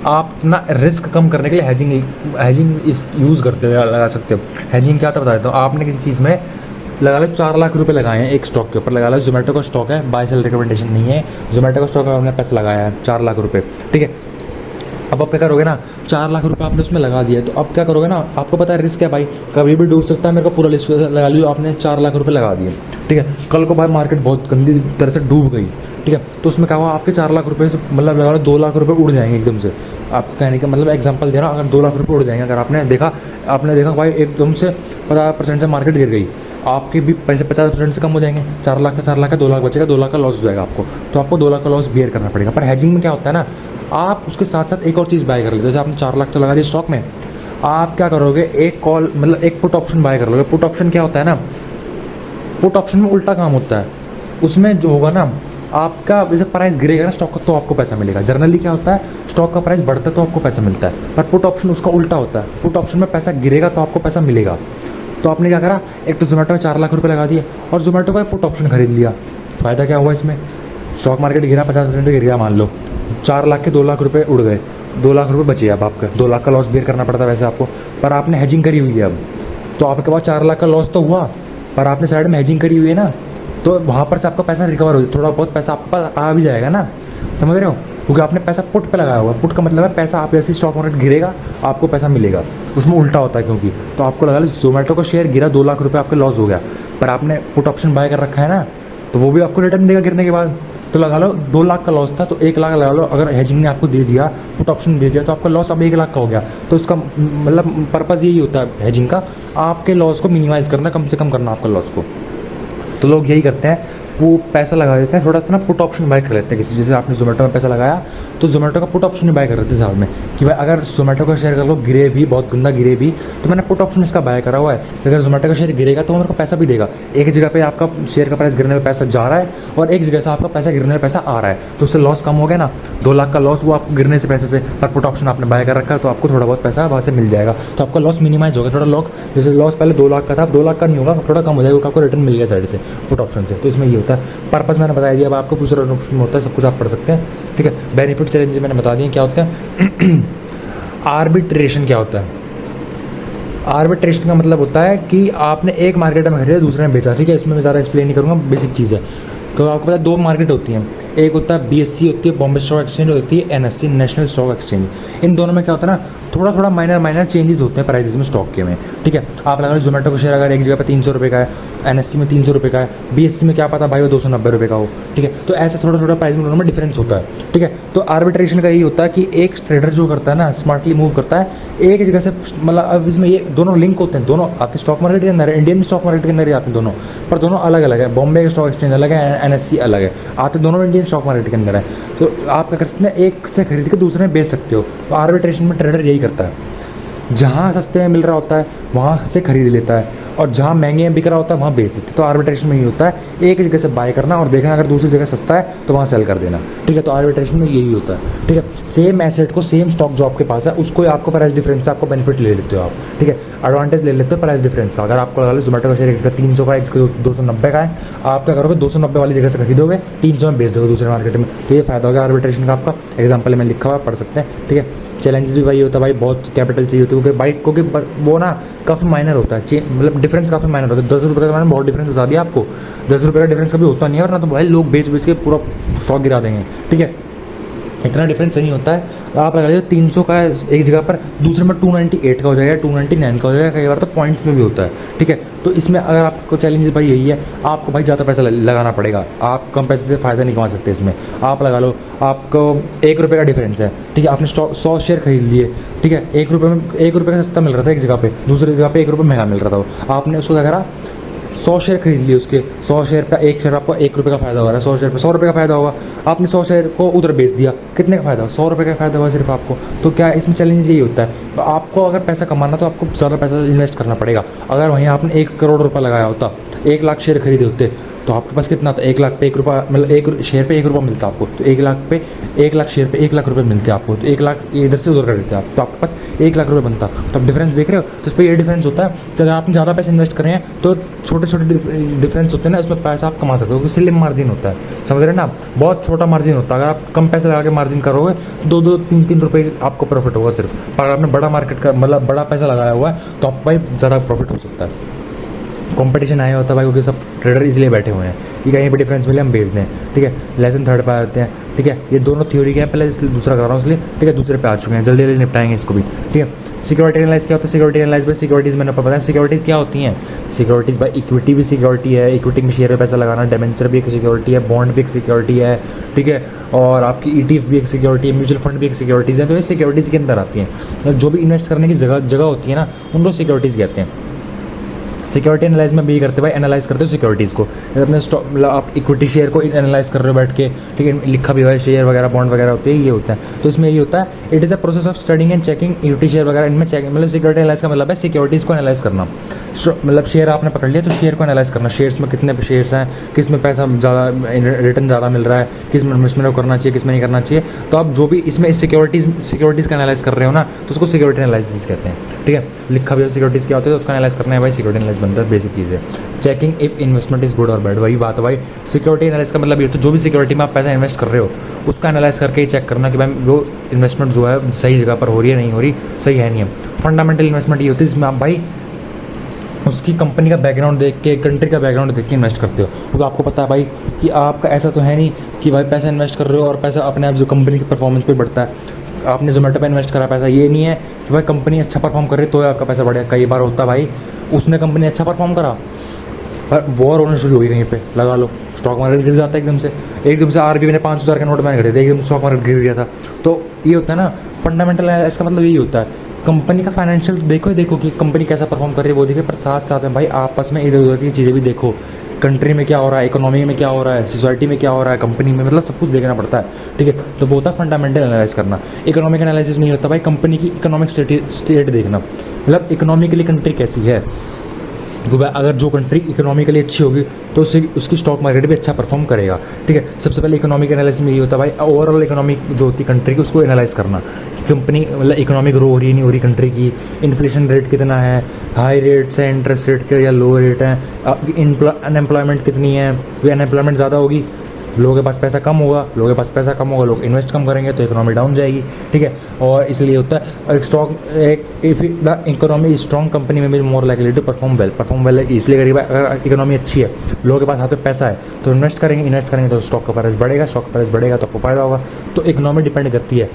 आप ना रिस्क कम करने के लिए हैजिंग इस यूज़ करते हो, लगा सकते हो। हैजिंग क्या होता है बता देता हूँ। आपने किसी चीज़ में लगा लो 4 लाख रुपए लगाए हैं एक स्टॉक के ऊपर, लगा लो जोमेटो का स्टॉक है, बाय सेल रिकमेंडेशन नहीं है, जोमेटो का स्टॉक में आपने पैसा लगाया है 4 लाख रुपए, ठीक है। अब आप क्या करोगे ना, 4 लाख रुपए आपने उसमें लगा दिया, तो अब क्या करोगे ना, आपको पता है रिस्क है भाई, कभी भी डूब सकता है, मेरे को पूरा लिस्ट लगा लियो आपने, 4 लाख रुपए लगा दिए, ठीक है, कल को भाई मार्केट बहुत गंदी तरह से डूब गई, ठीक है, तो उसमें क्या हुआ, आपके 4 लाख रुपए से मतलब लगा लो 2 लाख रुपए उड़ जाएंगे एकदम से। आप कहने का मतलब एग्जांपल दे रहा हूँ, अगर 2 लाख रुपए उड़ जाएंगे, अगर आपने देखा भाई एकदम से 50% से मार्केट गिर गई, आपके भी पैसे 50% से कम हो जाएंगे, 4 लाख था 4 लाख का 2 लाख बचेगा, 2 लाख का लॉस हो जाएगा आपको, तो आपको 2 लाख का लॉस बियर करना पड़ेगा। पर हैजिंग में क्या होता है ना, आप उसके साथ साथ एक और चीज़ बाय कर लेते हो, जैसे आपने 4 लाख तो लगा दिया स्टॉक में, आप क्या करोगे, एक कॉल मतलब एक पुट ऑप्शन बाय कर लोगे। पुट ऑप्शन क्या होता है ना, पुट ऑप्शन में उल्टा काम होता है, उसमें जो होगा ना, आपका जैसे प्राइस गिरेगा ना स्टॉक का तो आपको पैसा मिलेगा। जनरली क्या होता है, स्टॉक का प्राइस बढ़ता है तो आपको पैसा मिलता है, पर पुट ऑप्शन उसका उल्टा होता है, पुट ऑप्शन में पैसा गिरेगा तो आपको पैसा मिलेगा। तो आपने क्या करा, एक तो जोमेटो में 4 लाख रुपए लगा दिए और जोमेटो का पुट ऑप्शन खरीद लिया। फ़ायदा क्या हुआ इसमें, स्टॉक मार्केट गिरा 50% गिर गया, मान लो 4 लाख के 2 लाख रुपए उड़ गए, 2 लाख रुपए बचे अब आपका, 2 लाख का लॉस बियर करना पड़ता है वैसे आपको, पर आपने हैजिंग करी हुई है अब, तो आपके पास 4 लाख का लॉस तो हुआ, पर आपने साइड में हैजिंग करी हुई है ना, तो वहाँ पर से आपका पैसा रिकवर हो, थोड़ा बहुत पैसा आपके पास आ भी जाएगा ना, समझ रहे हो, क्योंकि आपने पैसा पुट पे लगाया हुआ है। पुट का मतलब है पैसा, आप जैसे स्टॉक मार्केट गिरेगा आपको पैसा मिलेगा, उसमें उल्टा होता है क्योंकि, तो आपको लगा लो जोमेटो का शेयर गिरा 2 लाख रुपए आपके लॉस हो गया, पर आपने पुट ऑप्शन बाय कर रखा है ना, तो वो भी आपको रिटर्न देगा गिरने के बाद। तो लगा लो 2 लाख का लॉस था तो 1 लाख लगा लो, अगर हेजिंग ने आपको दे दिया, पुट ऑप्शन दे दिया, तो आपका लॉस अब 1 लाख का हो गया। तो इसका मतलब पर्पज़ यही होता है हेजिंग का, आपके लॉस को मिनिमाइज़ करना, कम से कम करना आपका लॉस को। तो लोग यही करते हैं, वो पैसा लगा देते हैं, थोड़ा सा ना पुट ऑप्शन बाय कर लेते हैं किसी, जैसे आपने जोमेटो में पैसा लगाया तो जोमेटो का पुट ऑप्शन भी बाय कर लेते हैं साथ में, कि भाई अगर जोमेटो का शेयर कर लो गिरे भी, बहुत गंदा गिरे भी, तो मैंने पुट ऑप्शन इसका बाय करा हुआ है कि अगर जोमेटो का शेयर गिरेगा तो मेरे को पैसा भी देगा। एक जगह पे आपका शेयर का प्राइस गिरने में पैसा जा रहा है और एक जगह से आपका पैसा गिरने में पैसा आ रहा है, तो उससे लॉस कम हो गया ना, 2 लाख का लॉस वो आपको गिरने से पैसे से, पर पुट ऑप्शन आपने बाय कर रखा है तो आपको थोड़ा बहुत पैसा वहाँ से मिल जाएगा, तो आपका लॉस मिनिमाइज होगा थोड़ा। लॉस जैसे लॉस पहले 2 लाख का था, अब 2 लाख का नहीं होगा, थोड़ा कम हो जाएगा, आपको रिटर्न मिल गया साइड से पुट ऑप्शन से। तो इसमें ये होता है पर्पज़, मैंने बता दिया, अब आपको फ्यूचर ऑप्शन में होता है, सब कुछ आप पढ़ सकते हैं, ठीक है। बेनिफिट चैलेंज मैंने बता दिए क्या होते हैं। आर्बिट्रेशन क्या होता है, आर्बिट्रेशन का मतलब होता है कि आपने एक मार्केट में खरीदा दूसरे में बेचा, ठीक है, इसमें मैं ज़्यादा एक्सप्लेन नहीं करूँगा, बेसिक चीज़ है। तो आपको पता है 2 मार्केट होती हैं, एक होता है BSE होती है, बॉम्बे स्टॉक एक्सचेंज, होती है NSE, नेशनल स्टॉक एक्सचेंज। इन दोनों में क्या होता है ना, थोड़ा थोड़ा माइनर चेंजेस होते हैं प्राइसेस में स्टॉक के में, ठीक है। आप लगा लो जोमेटो का शेयर अगर एक जगह पे 300 रुपये का है, NSE में 300 रुपये का है, BSE में क्या पता भाई वो 290 रुपये का हो, ठीक है। तो ऐसे थोड़ा थोड़ा प्राइस में दोनों में डिफरेंस होता है, ठीक है। तो आर्बिट्रेशन का यही होता है कि एक ट्रेडर जो करता है ना, स्मार्टली मूव करता है एक जगह से, मतलब अब इसमें ये दोनों लिंक होते हैं, दोनों आते स्टॉक मार्केट के अंदर है, इंडियन स्टॉक मार्केट के अंदर ही आते हैं दोनों, पर दोनों अलग अलग है। बॉम्बे स्टॉक एक्सचेंज अलग है, NSE अलग है, आते दोनों इंडियन स्टॉक मार्केट के अंदर है। तो आप क्या कर सकते हैं, एक से खरीद के दूसरे में बेच सकते हो। तो आर्बिट्रेशन में ट्रेडर यही करता है, जहाँ सस्ते में मिल रहा होता है वहाँ से खरीद लेता है, और जहाँ महंगे में बिक रहा होता है वहाँ बेच देते हैं। तो आर्बिट्रेशन में ये होता है, एक जगह से बाय करना और देखना अगर दूसरी जगह सस्ता है तो वहाँ सेल कर देना, ठीक है। तो आर्बिट्रेशन में यही होता है, ठीक है। सेम एसेट को, सेम स्टॉक जो आपके पास है उसको आपको प्राइस डिफरेंस से आपको बेनिफिट ले लेते हो आप, ठीक है, एडवांटेज ले लेते हो प्राइस डिफरेंस का। अगर आपको लगा लो जोमेटो का शेयर एक जगह 300 का, एक 290 का है, आप क्या करोगे 290 वाली जगह से खरीदोगे, 300 में बेच दोगे दूसरे मार्केट में, तो ये फायदा होगा आर्बिट्रेशन का आपका। एग्जाम्पल में लिखा हुआ पढ़ सकते हैं, ठीक है। चैलेंजेस भी वही होता है भाई, बहुत कैपिटल चाहिए होती है, क्योंकि बाइक को वो ना काफ़ी माइनर होता है, मतलब डिफरेंस काफ़ी माइनर होता है। 10 रुपये का मैंने बहुत डिफरेंस बता दिया आपको, 10 रुपये का डिफरेंस कभी होता नहीं है, वरना तो भाई लोग बेच के पूरा स्टॉक गिरा देंगे, ठीक है। इतना डिफरेंस नहीं होता है। आप लगा लीजिए 300 का एक जगह पर, दूसरे में 298 का हो जाएगा, 299 का हो जाएगा, कई बार तो पॉइंट्स में भी होता है, ठीक है। तो इसमें अगर आपको चैलेंज भाई यही है, आपको भाई ज़्यादा पैसा लगाना पड़ेगा, आप कम पैसे से फ़ायदा नहीं कमा सकते इसमें। आप लगा लो आपको 1 रुपये का डिफरेंस है, ठीक है, आपने 100 शेयर खरीद लिए, ठीक है, 1 रुपये में 1 रुपये का सस्ता मिल रहा था एक जगह पे, दूसरी जगह पे 1 रुपये महंगा मिल रहा था, आपने उसको क्या करा, 100 शेयर खरीद लिए, उसके 100 शेयर पे एक शेयर आपको 1 रुपये का फायदा हो रहा है, 100 शेयर पे 100 रुपये का फायदा होगा, आपने 100 शेयर को उधर बेच दिया, कितने का फायदा, 100 रुपये का फायदा हुआ सिर्फ आपको। तो क्या इसमें चैलेंज यही होता है, तो आपको अगर पैसा कमाना तो आपको ज़्यादा पैसा इन्वेस्ट करना पड़ेगा। अगर वहीं आपने 1 करोड़ रुपये लगाया होता, 1 लाख शेयर खरीदे होते, तो आपके पास कितना था, 1 लाख पे 1 रुपया, मतलब 1 शेयर पे 1 रुपया मिलता आपको, तो 1 लाख पे 1 लाख शेयर पे 1 लाख रुपये मिलते आपको, तो 1 लाख इधर से उधर कर देते आप, तो आपके पास 1 लाख रुपये बनता। तो आप डिफरेंस देख रहे हो, तो इस पर ये डिफरेंस होता है कि अगर आपने ज़्यादा पैसे इन्वेस्ट करें हैं तो छोटे छोटे डिफरेंस होते हैं ना, उसमें पैसा आप कमा सकते हो, क्योंकि स्लिम मार्जिन होता है, समझ रहे हैं ना, बहुत छोटा मार्जिन होता है। अगर आप कम पैसे लगा के मार्जिन करोगे 2-2, 3-3 रुपये आपको प्रॉफिट होगा सिर्फ, पर अगर आपने बड़ा मार्केट का मतलब बड़ा पैसा लगाया हुआ है तो आप भाई ज़्यादा प्रॉफिट हो सकता है। कंपटीशन आया होता है भाई, क्योंकि सब ट्रेडर इसलिए बैठे हुए हैं कि कहीं पर डिफरेंस मिले हम बेच दें, ठीक है। लेसन थर्ड पे आते हैं, ठीक है। ये दोनों थ्योरी के हैं, पहले इसलिए दूसरा करा रहा हूँ इसलिए, ठीक है। दूसरे पे आ चुके हैं, जल्दी जल्दी निपटाएंगे इसको भी, ठीक है। सिक्योरिटी एनालाइज क्या होता है? सिक्योरिटी एनालाइज बाय सिक्योरिटीज़, मैंने आपको बताया सिक्योरिटीज़ क्या होती हैं। सिक्योरिटीज़ बाय इक्विटी भी सिक्योरिटी है, इक्विटी में शेयर में पैसा लगाना, डिबेंचर भी एक सिक्योरिटी है, बॉन्ड भी एक सिक्योरिटी है, ठीक है। और आपकी ETF भी एक सिक्योरिटी है, म्यूचुअल फंड भी एक सिक्योरिटीज़ है। तो ये सिक्योरिटीज़ के अंदर आती हैं। जो भी इन्वेस्ट करने की जगह होती है ना, उनको सिक्योरिटीज़ कहते हैं। सिक्योरिटी एनालाइज में भी करते भाई, एनालाइज करते हो सिक्योरिटीज़ को। जैसे अपने स्टॉक, मतलब आप इक्विटी शेयर को एनालाइज कर रहे हो बैठ के, ठीक है। लिखा भी हुआ है शेयर वगैरह बॉन्ड वगैरह होते हैं, ये होता है। तो इसमें ये होता है, it is the process of studying and checking equity share वगैरह, इनमें चेक, मतलब सिक्योरिटी एनालाइज का मतलब है सिक्योरिटीज़ को एनालाइज करना। मतलब शेयर आपने पकड़ लिया तो शेयर को एनालाइज करना, शेयर्स में कितने शेयर्स हैं, किस में पैसा ज़्यादा, रिटर्न ज़्यादा मिल रहा है, किस में इन्वेस्टमेंट करना चाहिए, किस में नहीं करना चाहिए। तो आप जो भी इसमें सिक्योरिटीज़ का एनालाइज कर रहे हो ना, तो उसको सिक्योरिटी एनालिसिस कहते हैं, ठीक है। लिखा भी हो सिक्योरिटीज़ क्या होता है, तो उसका एनालाइज करना है भाई, सिक्योरिटी एनालिसिस बनता है, बेसिक चीज़ है। Checking if investment is good और बैड, वही बात है भाई। सिक्योरिटी एनालिसिस का मतलब ये, तो जो भी सिक्योरिटी में आप पैसा इन्वेस्ट कर रहे हो उसका एनालाइज करके ही चेक करना कि भाई वो इन्वेस्टमेंट जो है सही जगह पर हो रही है, नहीं हो रही, सही है नहीं है। फंडामेंटल इन्वेस्टमेंट ये होती है जिसमें आप भाई उसकी कंपनी का बैकग्राउंड देख के, कंट्री का बैकग्राउंड देख के इन्वेस्ट करते हो। क्योंकि आपको पता है भाई कि आपका ऐसा तो है नहीं कि भाई पैसा इन्वेस्ट कर रहे हो और पैसा अपने आप जो कंपनी की परफॉर्मेंस पे बढ़ता है। आपने जोमेटो पे इन्वेस्ट करा पैसा, ये नहीं है कि भाई कंपनी अच्छा परफॉर्म कर रही तो आपका पैसा बढ़ेगा। कई बार होता है भाई, उसने कंपनी अच्छा परफॉर्म करा पर वॉर होना शुरू हो गई कहीं पे, लगा लो स्टॉक मार्केट गिर जाता है एकदम से RBI ने 5,000 के नोट बैन करे थे, एकदम स्टॉक मार्केट गिर गया था। तो ये होता है ना फंडामेंटल, इसका मतलब यही होता है कंपनी का फाइनेंशियल देखो कि कंपनी कैसा परफॉर्म कर रही है वो देखिए, पर साथ साथ में भाई आपस में इधर उधर की चीज़ें भी देखो, कंट्री में क्या हो रहा है, इकोनॉमी में क्या हो रहा है, सोसाइटी में क्या हो रहा है, कंपनी में, मतलब सब कुछ देखना पड़ता है, ठीक है। तो वो होता है फंडामेंटल एनालाइज करना। इकोनॉमिक एनालिसिस नहीं होता भाई, कंपनी की इकोनॉमिक स्टेट देखना, मतलब इकोनॉमिकली कंट्री कैसी है। क्योंकि अगर जो कंट्री इकोनॉमिकली अच्छी होगी तो उसकी स्टॉक मार्केट भी अच्छा परफॉर्म करेगा, ठीक है। सबसे पहले इकोनॉमिक एनालिसिस में ये होता है भाई, ओवरऑल इकोनॉमिक जो होती है कंट्री की उसको एनालाइज करना, कंपनी मतलब इकोनॉमिक ग्रो हो रही है नहीं हो रही कंट्री की, इन्फ्लेशन रेट कितना है, हाई रेट्स है इंटरेस्ट रेट के या लो रेट है, अनएम्प्लॉयमेंट कितनी है, अनएम्प्लॉयमेंट ज़्यादा होगी लोगों के पास पैसा कम होगा, लोग इन्वेस्ट कम करेंगे तो इकोनॉमी डाउन जाएगी, ठीक है। और इसलिए होता है if the economy is strong company में भी more likely to perform well इसलिए करीब अगर इकोनॉमी अच्छी है, लोगों के पास हाथ में पैसा है तो इन्वेस्ट करेंगे तो स्टॉक का प्राइस बढ़ेगा तो आपको फायदा होगा। तो इकोनॉमी डिपेंड करती है,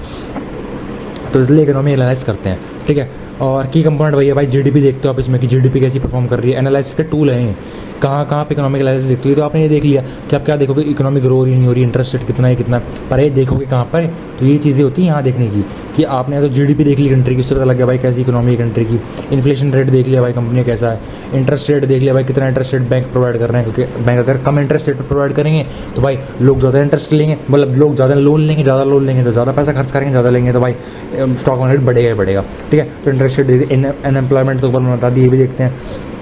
तो इसलिए इकोनॉमी एनालाइज करते हैं, ठीक है। और की कंपोनेंट भैया भाई GDP देखते हो आप इसमें कि GDP कैसी परफॉर्म कर रही है, एनालिसिस के टूल हैं कहाँ पे इकोनॉमिक एनालिसिस देखते हो। तो आपने ये देख लिया कि आप क्या देखोगे, इकोनॉमी ग्रो हो रही नहीं हो रही, इंटरेस्ट रेट कितना है कितना, पर ये देखोगे कहाँ पर। तो ये चीज़ें होती हैं यहाँ देखने की कि आपने तो GDP देख ली कंट्री की, उससे पता लग गया भाई कैसी इकोनॉमी है कंट्री की। इन्फ्लेशन रेट देख लिया भाई कंपनी कैसा है, इंटरेस्ट रेट देख लिया भाई कितना इंटरेस्ट रेट बैंक प्रोवाइड कर रहे हैं, क्योंकि बैंक अगर कम इंटरेस्ट रेट पर प्रोवाइड करेंगे तो भाई लोग ज़्यादा इंटरेस्ट लेंगे, मतलब लोग ज़्यादा लोन लेंगे तो ज़्यादा पैसा खर्च करेंगे, ज़्यादा लेंगे तो भाई स्टॉक मार्केट बढ़ेगा, ठीक है। तो इंटरेस्ट रेट, अनएम्प्लॉयमेंट तो ऊपर में बता दी, ये भी देखते हैं।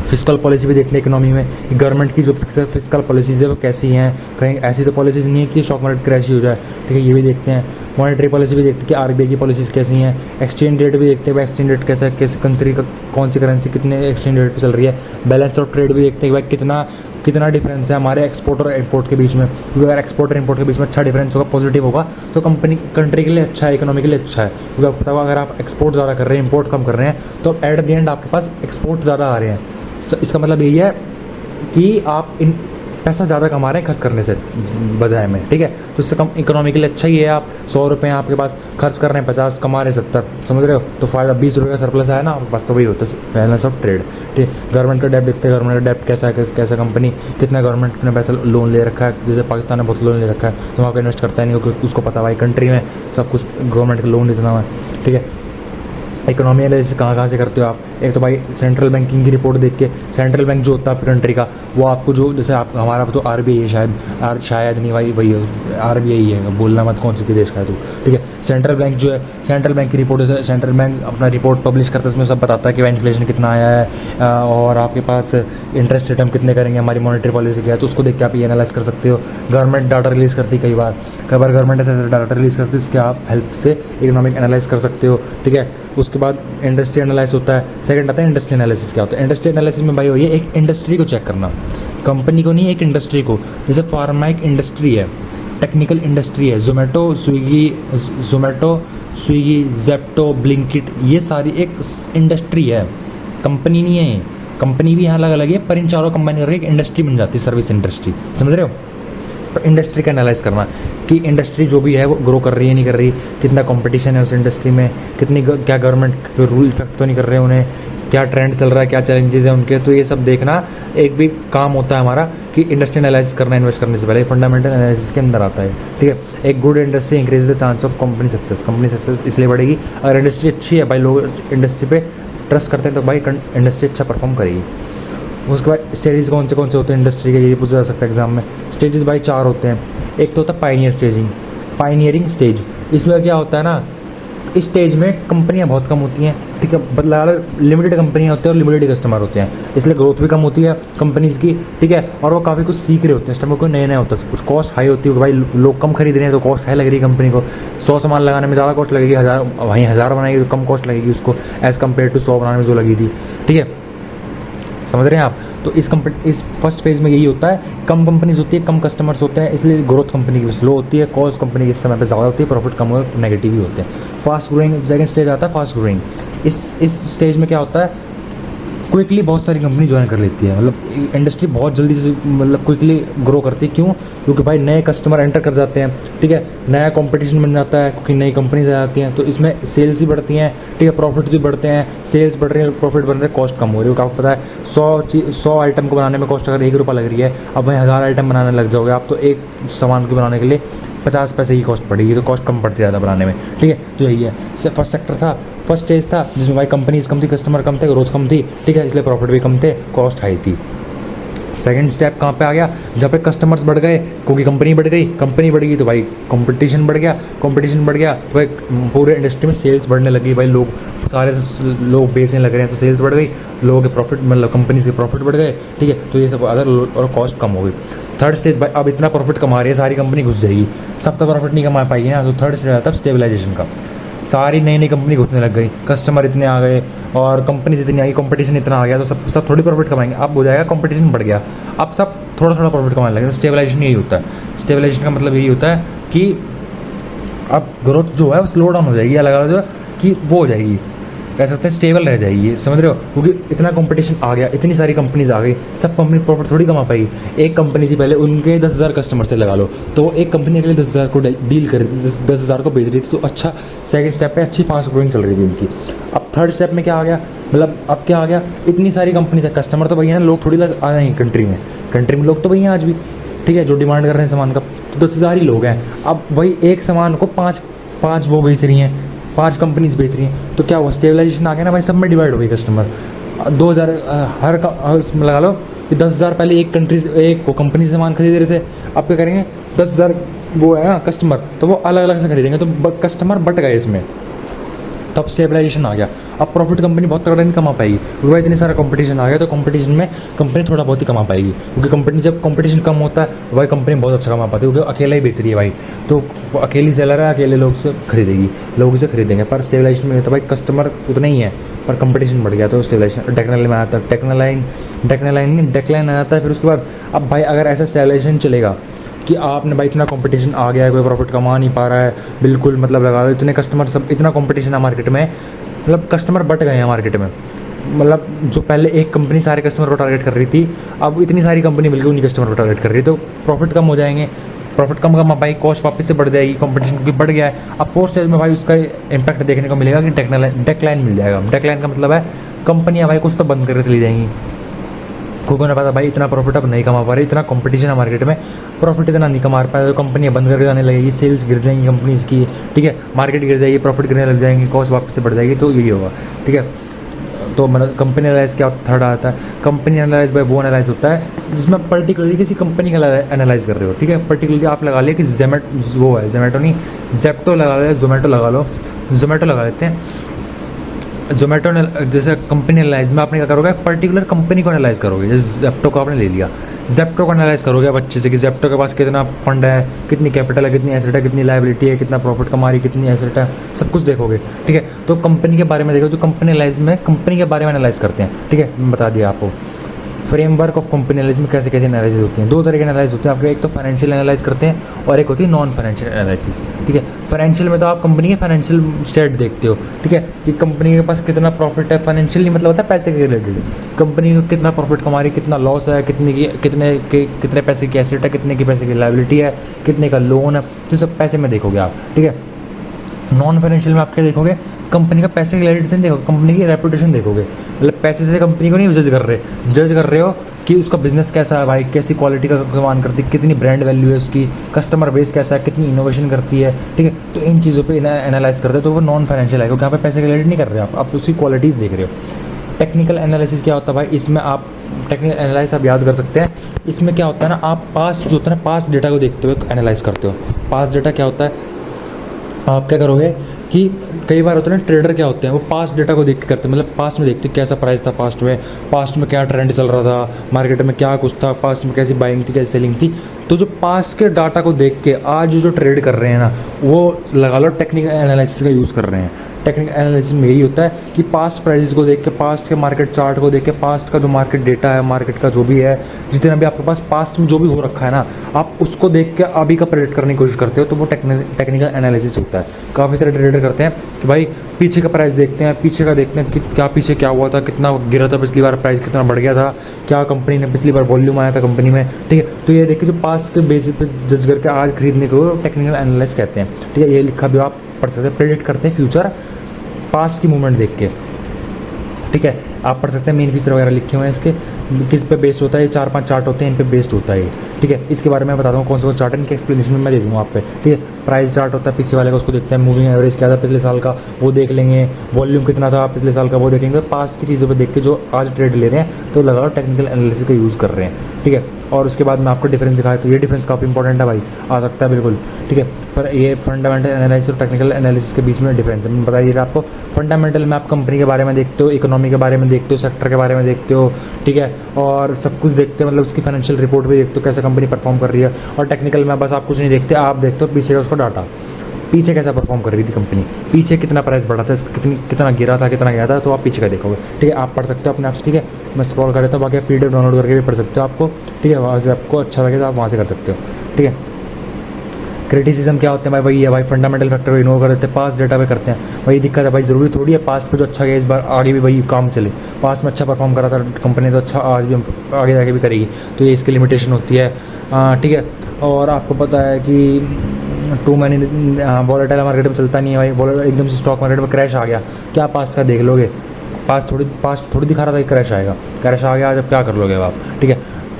फिस्कल पॉलिसी भी देखते हैं इकोनॉमी में, गवर्नमेंट की जो फिस्कल पॉलिसीज़ है वो कैसी हैं, कहीं ऐसी तो पॉलिसीज़ नहीं है कि स्टॉक मार्केट क्रैश ही हो जाए, ठीक है। ये भी देखते हैं। मॉनेटरी पॉलिसी भी देखते हैं कि RBI की पॉलिसीज़ कैसी हैं। एक्सचेंज रेट भी देखते हैं, एक्सचेंज रेट कैसे कंट्री का कौन सी करेंसी कितने एक्सचेंज रेट पर चल रही है। बैलेंस ऑफ ट्रेड भी देखते हैं कि भाई कितना डिफरेंस है हमारे एक्सपोर्ट और इम्पोर्ट के बीच में, क्योंकि अगर एक्सपोर्ट और इम्पोर्ट के बीच में अच्छा डिफरेंस होगा, पॉजिटिव होगा, तो कंट्री के लिए अच्छा है, इकोनॉमी के लिए अच्छा है। क्योंकि आपको पता होगा अगर आप एक्सपोर्ट ज़्यादा कर रहे हैं, इम्पोर्ट कम कर रहे हैं, तो एट द एंड आपके पास एक्सपोर्ट ज़्यादा आ रहे हैं। इसका मतलब यही है कि आप इन पैसा ज़्यादा कमा रहे हैं खर्च करने से बजाय में, ठीक है। तो इससे कम इकोनॉमी के लिए अच्छा ही है। आप 100 रुपये आपके पास खर्च कर रहे हैं, 50 कमा रहे 70, समझ रहे हो, तो फ़ायदा 20 रुपये का सरप्लस आया ना आपके पास, तो वही होता है बैलेंस ऑफ ट्रेड, ठीक है। गवर्नमेंट का डेब्ट देखते हैं, गवर्नमेंट का डेब्ट कैसा है, कैसा कंपनी, कितना गवर्नमेंट ने पैसा लोन ले रखा है। जैसे पाकिस्तान ने बहुत लोन ले रखा है तो वहाँ पर इन्वेस्ट करता है नहीं, क्योंकि उसको पता भाई कंट्री में सब कुछ गवर्नमेंट का लोन इतना है, ठीक है। इकोनॉमी एनालिसिस कहाँ से करते हो आप, एक तो भाई सेंट्रल बैंकिंग की रिपोर्ट देख के, सेंट्रल बैंक जो होता है कंट्री का, वो आपको जो जैसे आप हमारा तो RBI है शायद नहीं भाई, वही RBI है, बोलना मत कौन से देश का है तो, ठीक है। सेंट्रल बैंक जो है, सेंट्रल बैंक की रिपोर्ट है, सेंट्रल बैंक अपना रिपोर्ट पब्लिश करता है, उसमें सब बताता है कि भाई इन्फ्लेशन कितना आया है और आपके पास इंटरेस्ट रेट हम कितने करेंगे, हमारी मॉनेटरी पॉलिसी क्या है, तो उसको देख के आप ये एनालाइज कर सकते हो। गवर्नमेंट डाटा रिलीज़ करती है कई बार गवर्नमेंट ऐसा डाटा रिलीज़ करती है, इसके आप हेल्प से इकोनॉमिक एनालाइज कर सकते हो, ठीक है। उसके बाद इंडस्ट्री एनालिसिस होता है, सेकंड आता है इंडस्ट्री एनालिसिस। क्या होता है इंडस्ट्री एनालिसिस में भाई, वही एक इंडस्ट्री को चेक करना, कंपनी को नहीं, एक इंडस्ट्री को। जैसे फार्मा एक इंडस्ट्री है, टेक्निकल इंडस्ट्री है, जोमेटो स्विगी जेप्टो ब्लिंकिट, ये सारी एक इंडस्ट्री है, कंपनी नहीं है। कंपनी भी यहाँ अलग अलग है, पर इन चारों कंपनी करके एक इंडस्ट्री बन जाती है, सर्विस इंडस्ट्री, समझ रहे हो। तो इंडस्ट्री का एनालाइज करना कि इंडस्ट्री जो भी है वो ग्रो कर रही है नहीं कर रही, कितना कंपटीशन है उस इंडस्ट्री में, कितनी क्या गवर्नमेंट के रूल इफेक्ट तो नहीं कर रहे हैं उन्हें, क्या ट्रेंड चल रहा है, क्या चैलेंजेस हैं उनके। तो ये सब देखना एक भी काम होता है हमारा कि इंडस्ट्री एनालाइज करना इन्वेस्ट करने से पहले, फंडामेंटल एनालिसिस के अंदर आता है, ठीक है। एक good industry increase the chance of company success. Company success इसलिए बढ़ेगी अगर इंडस्ट्री अच्छी है, भाई लोग इंडस्ट्री पे ट्रस्ट करते हैं तो भाई इंडस्ट्री अच्छा परफॉर्म करेगी। उसके बाद स्टेजेस कौन से होते हैं इंडस्ट्री के, ये पूछा जा सकता है एग्जाम में। स्टेजेस भाई 4 होते हैं। एक तो होता है पायनियरिंग स्टेज। इसमें क्या होता है ना, इस स्टेज में कंपनियां बहुत कम होती हैं, ठीक है, बदला लिमिटेड कंपनियां होती हैं और लिमिटेड कस्टमर होते हैं, इसलिए ग्रोथ भी कम होती है कंपनीज़ की, ठीक है। और वो काफ़ी कुछ सीख रहे होते हैं, कस्टमर को नया होता है सब कुछ। कॉस्ट हाई होती है, भाई लोग कम खरीद रहे हैं तो कॉस्ट हाई लग रही है कंपनी को। 100 सामान लगाने में ज़्यादा कॉस्ट लगेगी, 1000 बनाएगी तो कम कॉस्ट लगेगी उसको एज़ कम्पेयर टू 100 बनाने में जो लगी थी, ठीक है, समझ रहे हैं आप। तो इस फर्स्ट फेज़ में यही होता है, कम कंपनीज होती है, कम कस्टमर्स होते हैं, इसलिए ग्रोथ कंपनी की स्लो होती है, कॉस्ट कंपनी की इस समय पे ज़्यादा होती है, प्रॉफिट कम और नेगेटिव भी होते हैं। फास्ट ग्रोइंग सेकंड स्टेज आता है, फास्ट ग्रोइंग। इस स्टेज में क्या होता है, क्विकली बहुत सारी कंपनी ज्वाइन कर लेती है, मतलब इंडस्ट्री बहुत जल्दी से मतलब क्विकली ग्रो करती है। क्यों? क्योंकि भाई नए कस्टमर एंटर कर जाते हैं, ठीक है, नया कंपटीशन बन जाता है क्योंकि नई कंपनीज आ जाती हैं, तो इसमें सेल्स भी बढ़ती हैं, ठीक है, प्रॉफिट्स भी बढ़ते हैं। सेल्स बढ़ रही है, प्रॉफिट बढ़ रहे हैं, कॉस्ट कम हो रही है। आपको पता है 100 आइटम को बनाने में कॉस्ट अगर 1 रुपये लग रही है, अब भाई 1000 आइटम बनाने लग जाओगे आप, तो एक सामान को बनाने के लिए 50 पैसे की कॉस्ट पड़ेगी, तो कॉस्ट कम पड़ती है ज़्यादा बनाने में, ठीक है। तो यही है फर्स्ट सेक्टर था, फर्स्ट स्टेज था जिसमें भाई कंपनीज कम थी, कस्टमर कम थे, ग्रोथ कम थी, ठीक है, इसलिए प्रॉफिट भी कम थे, कॉस्ट हाई थी। सेकंड स्टेप कहाँ पे आ गया, जहाँ पे कस्टमर्स बढ़ गए क्योंकि कंपनी बढ़ गई तो भाई कंपटीशन बढ़ गया तो भाई पूरे इंडस्ट्री में सेल्स बढ़ने लगी, भाई सारे लोग बेचने लग रहे हैं तो सेल्स बढ़ गई, लोगों के प्रॉफिट मतलब कंपनी के प्रॉफिट बढ़ गए, ठीक है, तो ये सब अदर और कॉस्ट कम हो गई। थर्ड स्टेज भाई अब इतना प्रॉफिट कमा रही है सारी कंपनी घुस जाएगी, सब तो प्रॉफिट नहीं कमा पाएगी ना, तो थर्ड स्टेज आता है स्टेबलाइजेशन का। सारी नई कंपनी घुसने लग गई, कस्टमर इतने आ गए और कंपनीज इतनी आ गई, कंपटीशन इतना आ गया, तो सब थोड़ी प्रॉफिट कमाएंगे। अब हो जाएगा कंपटीशन बढ़ गया, अब सब थोड़ा थोड़ा प्रॉफिट कमाने लगे। तो स्टेबलाइजेशन यही होता है। स्टेबलाइजेशन का मतलब यही होता है कि अब ग्रोथ जो है वो स्लो डाउन हो जाएगी, या लगा लो कि वो हो जाएगी, कह सकते हैं स्टेबल रह जाएगी, समझ रहे हो, क्योंकि इतना कंपटीशन आ गया, इतनी सारी कंपनीज आ गई, सब कंपनी प्रॉफिट थोड़ी कमा पाएगी। एक कंपनी थी पहले, उनके 10,000 कस्टमर से लगा लो, तो एक कंपनी के लिए 10,000 को डील कर रही थी, 10,000 को बेच रही थी, तो अच्छा सेकंड स्टेप पे अच्छी फास्ट ग्रोइंग चल रही थी उनकी। अब थर्ड स्टेप में क्या आ गया, मतलब अब क्या आ गया, इतनी सारी कंपनीज है, कस्टमर तो भैया ना, लोग थोड़ी आ जाएंगे कंट्री में लोग तो भैया आज भी, ठीक है, जो डिमांड कर रहे हैं सामान का, तो 10,000 ही लोग हैं। अब वही एक सामान को पाँच वो बेच रही हैं, 5 कंपनीज बेच रही हैं, तो क्या हुआ, स्टेबलाइजेशन आ गया ना भाई, सब में डिवाइड हो गई कस्टमर। 2000 उसमें लगा लो कि 10,000 पहले एक वो कंपनी से सामान खरीद रहे थे, अब क्या करेंगे, 10,000 वो है ना कस्टमर, तो वो अलग अलग से खरीदेंगे, तो कस्टमर बट गए इसमें, तब स्टेबलाइजेशन आ गया। अब प्रॉफिट कंपनी बहुत तगड़ा नहीं कमा पाएगी, क्योंकि इतनी सारा कंपटीशन आ गया, तो कंपटीशन में कंपनी थोड़ा बहुत ही कमा पाएगी, क्योंकि कंपनी जब कंपटीशन कम होता है तो भाई कंपनी बहुत अच्छा कमा पाती है, क्योंकि अकेला ही बेच रही है भाई, तो अकेली सेलर है, अकेले लोग से खरीदेगी, लोग इसे खरीदेंगे। पर स्टेबलाइजेशन में तो भाई कस्टमर उतना ही है, पर कंपटीशन बढ़ गया, तो स्टेबलाइजेशन डेक्लाइन में आता है, डेक्लाइन आ जाता है। फिर उसके बाद अब भाई अगर ऐसा स्टेबलाइजेशन चलेगा कि आपने भाई इतना कंपटीशन आ गया है, कोई प्रॉफिट कमा नहीं पा रहा है, बिल्कुल मतलब लगा लो इतने कस्टमर, सब इतना कंपटीशन है मार्केट में, मतलब कस्टमर बट गए हैं मार्केट में, मतलब जो पहले एक कंपनी सारे कस्टमर को टारगेट कर रही थी, अब इतनी सारी कंपनी मिलकर उन्हीं कस्टमर को टारगेट कर रही है, तो प्रॉफिट कम हो जाएंगे, प्रॉफिट कम कमा पाई, कॉस्ट वापस से बढ़ जाएगी, कंपटीशन क्योंकि बढ़ गया है। अब फोर्थ स्टेज में भाई उसका इम्पैक्ट देखने को मिलेगा कि डेक्लाइन मिल जाएगा। डेक्लाइन का मतलब है कंपनियाँ भाई कुछ तो बंद करके चली जाएंगी, क्योंकि उन्हें पता भाई इतना प्रॉफिट अब नहीं कमा पा रही, इतना कंपटीशन है मार्केट में, प्रॉफिट इतना नहीं कमा पाए, तो कंपनियाँ बंद करके जाने लगेगी, सेल्स गिर जाएंगी कंपनीज़ की, ठीक है, मार्केट गिर जाएगी, प्रॉफिट गिरने लग जाएंगे, कॉस्ट वापस से बढ़ जाएगी, तो यही होगा, ठीक है। तो मतलब कंपनी एनालाइज क्या थर्ड आता है, कंपनी एनालाइज भाई वो एनालाइज होता है जिसमें पर्टिकुलरली किसी कंपनी का एनालाइज कर रहे हो, ठीक है। पर्टिकुलरली आप लगा लिया कि जेप्टो लगा लो, जोमेटो लगा लेते हैं। जोमेटो ने जैसे कंपनी एनालाइज में आपने क्या करोगे, पर्टिकुलर कंपनी को एनालाइज करोगे, जैसे जेप्टो को आपने ले लिया, जेप्टो को एनालाइज करोगे आप अच्छे से कि जेप्टो के पास कितना फंड है, कितनी कैपिटल है, कितनी एसेट है, कितनी लायबिलिटी है, कितना प्रॉफिट कमा रही है, कितनी एसेट है, सब कुछ देखोगे, ठीक है। तो कंपनी के बारे में देखो, जो कंपनी एनालाइज में कंपनी के बारे में एनालाइज करते हैं, ठीक है, मैं बता दिया आपको। फ्रेमवर्क ऑफ कंपनी एनालिसिस में कैसे कैसे एनालिसिस होती हैं। दो तरह के एनालिसिस होते हैं आपके, एक तो फाइनेंशियल एनालाइज करते हैं और एक होती है नॉन फाइनेंशियल एनालिसिस। ठीक है, फाइनेंशियल में तो आप कंपनी के फाइनेंशियल स्टेट देखते हो, ठीक है, कि कंपनी के पास कितना प्रॉफिट है। फाइनेंशियली मतलब होता है पैसे के रिलेटेड, कंपनी को कितना प्रॉफिट कमा रही है, कितना लॉस है, कितने पैसे की एसेट है, कितने की पैसे की लायबिलिटी है, कितने का लोन है, तो सब पैसे में देखोगे आप। ठीक है, नॉन फाइनेंशियल में आप क्या देखोगे, कंपनी का पैसे की रिलेटेड से नहीं देखोगे, कंपनी की रेपुटेशन देखोगे। मतलब पैसे से कंपनी को नहीं जज कर रहे हो कि उसका बिजनेस कैसा है भाई, कैसी क्वालिटी का सामान करती है, कितनी ब्रांड वैल्यू है उसकी, कस्टमर बेस कैसा है, कितनी इनोवेशन करती है। ठीक है, तो इन चीज़ों पे एनालाइज करते हैं, तो वो नॉन फाइनेंशियल है, क्योंकि यहाँ पे पैसे के रिलेटेड नहीं कर रहे हो आप उसकी क्वालिटीज़ देख रहे हो। टेक्निकल एनालिसिस क्या होता है भाई, इसमें आप टेक्निकल एनालाइज आप याद कर सकते हैं। इसमें क्या होता है ना, आप पास्ट जो होता है ना, पास्ट डेटा को देखते हुए एनालाइज करते हो। पास्ट डेटा क्या होता है, आप क्या करोगे कि कई बार होता है ना, ट्रेडर क्या होते हैं वो पास्ट डेटा को देख के करते हैं, मतलब पास्ट में देखते हैं कैसा प्राइस था, पास्ट में क्या ट्रेंड चल रहा था, मार्केट में क्या कुछ था, पास्ट में कैसी बाइंग थी, कैसी सेलिंग थी। तो जो पास्ट के डाटा को देख के आज जो ट्रेड कर रहे हैं ना, वो लगा लो टेक्निकल एनालिसिस का यूज़ कर रहे हैं। टेक्निकल एनालिसिस में यही होता है कि पास्ट प्राइसेस को देख के, पास्ट के मार्केट चार्ट को देख के, पास्ट का जो मार्केट डेटा है, मार्केट का जो भी है, जितना भी आपके पास पास्ट में जो भी हो रखा है ना, आप उसको देख के अभी का प्रेडिक्ट करने की कोशिश करते हो, तो वो टेक्निकल एनालिसिस होता है। काफ़ी सारे ट्रेडर करते हैं कि भाई पीछे का प्राइस देखते हैं, पीछे का देखते हैं कि क्या पीछे क्या हुआ था, कितना गिरा था पिछली बार, प्राइस कितना बढ़ गया था, क्या कंपनी ने पिछली बार वॉल्यूम आया था कंपनी में। ठीक है, तो ये देखिए जो पास्ट के बेसिस पे जज करके आज खरीदने को टेक्निकल एनालिसिस कहते हैं। ठीक है, ये लिखा भी आप पढ़ सकते हैं, प्रेडिक्ट करते हैं फ्यूचर पास्ट की मूवमेंट देख के। ठीक है, आप पढ़ सकते हैं, मेन फीचर वगैरह लिखे हुए हैं इसके, किस पे बेस्ड होता है, ये 4-5 चार्ट होते हैं, इन पे बेस्ड होता है ये। ठीक है, इसके बारे में बता दूँ कौन सा चार्ट है, इनके एक्सप्लेनेशन में मैं दे दूँगा आप पे। ठीक है, प्राइस चार्ट होता है पीछे वाले का, उसको देखते हैं, मूविंग एवरेज क्या था पिछले साल का वो देख लेंगे, वॉल्यूम कितना था पिछले साल का वो देख लेंगे। पास्ट की चीज़ों पे देख के जो आज ट्रेड ले रहे हैं तो लगा लो टेक्निकल एनालिसिस का यूज़ कर रहे हैं। ठीक है, और उसके बाद मैं आपको डिफरेंस दिखाया, तो ये डिफरेंस काफ़ी इंपॉर्टेंट है भाई, आ सकता है बिल्कुल। ठीक है, पर ये फंडामेंटल एनालिसिस और टेक्निकल एनालिसिस के बीच में डिफरेंस है, मैं बता दीजिए आपको। फंडामेंटल में आप कंपनी के बारे में देखते हो, इकोनॉमी के बारे में देखते हो, सेक्टर के बारे में देखते हो, ठीक है, और सब कुछ देखते हो, मतलब उसकी फाइनेंशियल रिपोर्ट भी देखते हो, कैसे कंपनी परफॉर्म कर रही है। और टेक्निकल में बस आप कुछ नहीं देखते, आप देखते हो पीछे का उसका डाटा, पीछे कैसा परफॉर्म कर रही थी कंपनी, पीछे कितना प्राइस बढ़ा था, कितना गिरा था, कितना गया था, तो आप पीछे का देखोगे। ठीक है, आप पढ़ सकते हो अपने आप से। ठीक है, मैं स्क्रॉल कर देता हूँ, बाकी आप PDF डाउनलोड करके भी पढ़ सकते हो आपको। ठीक है, वहाँ से आपको अच्छा लगे तो आप वहाँ से कर सकते हो। ठीक है, क्रिटिसिज्म क्या होते हैं भाई, वही है भाई, फंडामेंटल फैक्टर को इग्नोर कर देते हैं, पास्ट डेटा पे करते हैं। वही दिक्कत है भाई, ज़रूरी थोड़ी है पास्ट पे जो अच्छा गया इस बार आगे भी वही काम चले। पास्ट में अच्छा परफॉर्म करा था कंपनी तो अच्छा आज भी हम आगे जाके भी करेगी, तो ये इसकी लिमिटेशन होती है। ठीक है, और आपको पता है कि टू मैनी वॉलेटाइल मार्केट में चलता नहीं है भाई, एकदम से स्टॉक मार्केट में क्रैश आ गया, क्या पास्ट का देख लोगे, पास्ट थोड़ी दिखा रहा था कि क्रैश आएगा, क्रैश आ गया जब क्या कर लोगे आप। ठीक है,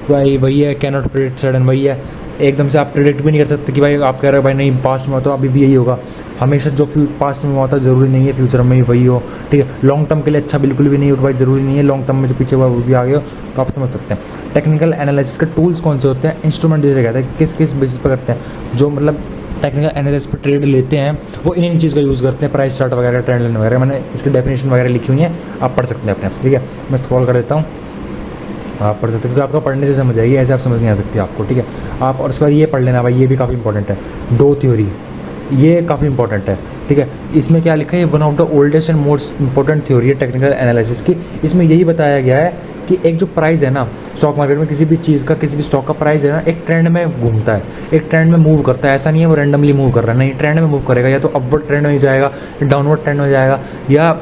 भाई वही है, कैन नॉट प्रेडिक्ट सडन, वही है, एकदम से आप प्रेडिक्ट भी नहीं कर सकते कि भाई आप कह रहे हो भाई नहीं पास्ट में हो तो अभी भी यही होगा। हमेशा जो पास्ट में हुआ था ज़रूरी नहीं है फ्यूचर में ही वही हो। ठीक है, लॉन्ग टर्म के लिए अच्छा बिल्कुल भी नहीं हो भाई, ज़रूरी नहीं है लॉन्ग टर्म में जो पीछे हुआ वो भी आ गया, तो आप समझ सकते हैं। टेक्निकल एनालिसिस के टूल्स कौन से होते हैं, इंस्ट्रूमेंट जैसे कहते हैं, किस किस बेसिस पर करते हैं, जो मतलब टेक्निकल एनालिसिस पर ट्रेड लेते हैं वो इन चीज़ का यूज़ करते हैं, प्राइस चार्ट वगैरह, ट्रेंड लाइन वगैरह, मैंने इसकी डेफिनेशन वगैरह लिखी हुई है, आप पढ़ सकते हैं अपने आप से। ठीक है, मैं स्क्रॉल कर देता हूँ, आप पढ़ सकते हो, क्योंकि आपको पढ़ने से समझ आएगी, ऐसे आप समझ नहीं आ सकती आपको। ठीक है, आप और उसके बाद ये पढ़ लेना भाई, ये भी काफ़ी इंपॉर्टेंट है, डो थ्योरी, ये काफ़ी इंपॉर्टेंट है। ठीक है, इसमें क्या लिखा है, one of the oldest and most important theory है टेक्निकल एनालिसिस की। इसमें यही बताया गया है कि एक जो प्राइस है ना स्टॉक मार्केट में, किसी भी चीज़ का, किसी भी स्टॉक का प्राइस है ना, एक ट्रेंड में घूमता है, एक ट्रेंड में मूव करता है। ऐसा नहीं है वो रैंडमली मूव कर रहा है, नहीं, ट्रेंड में मूव करेगा, या तो अपवर्ड ट्रेंड में जाएगा, डाउनवर्ड ट्रेंड में जाएगा, या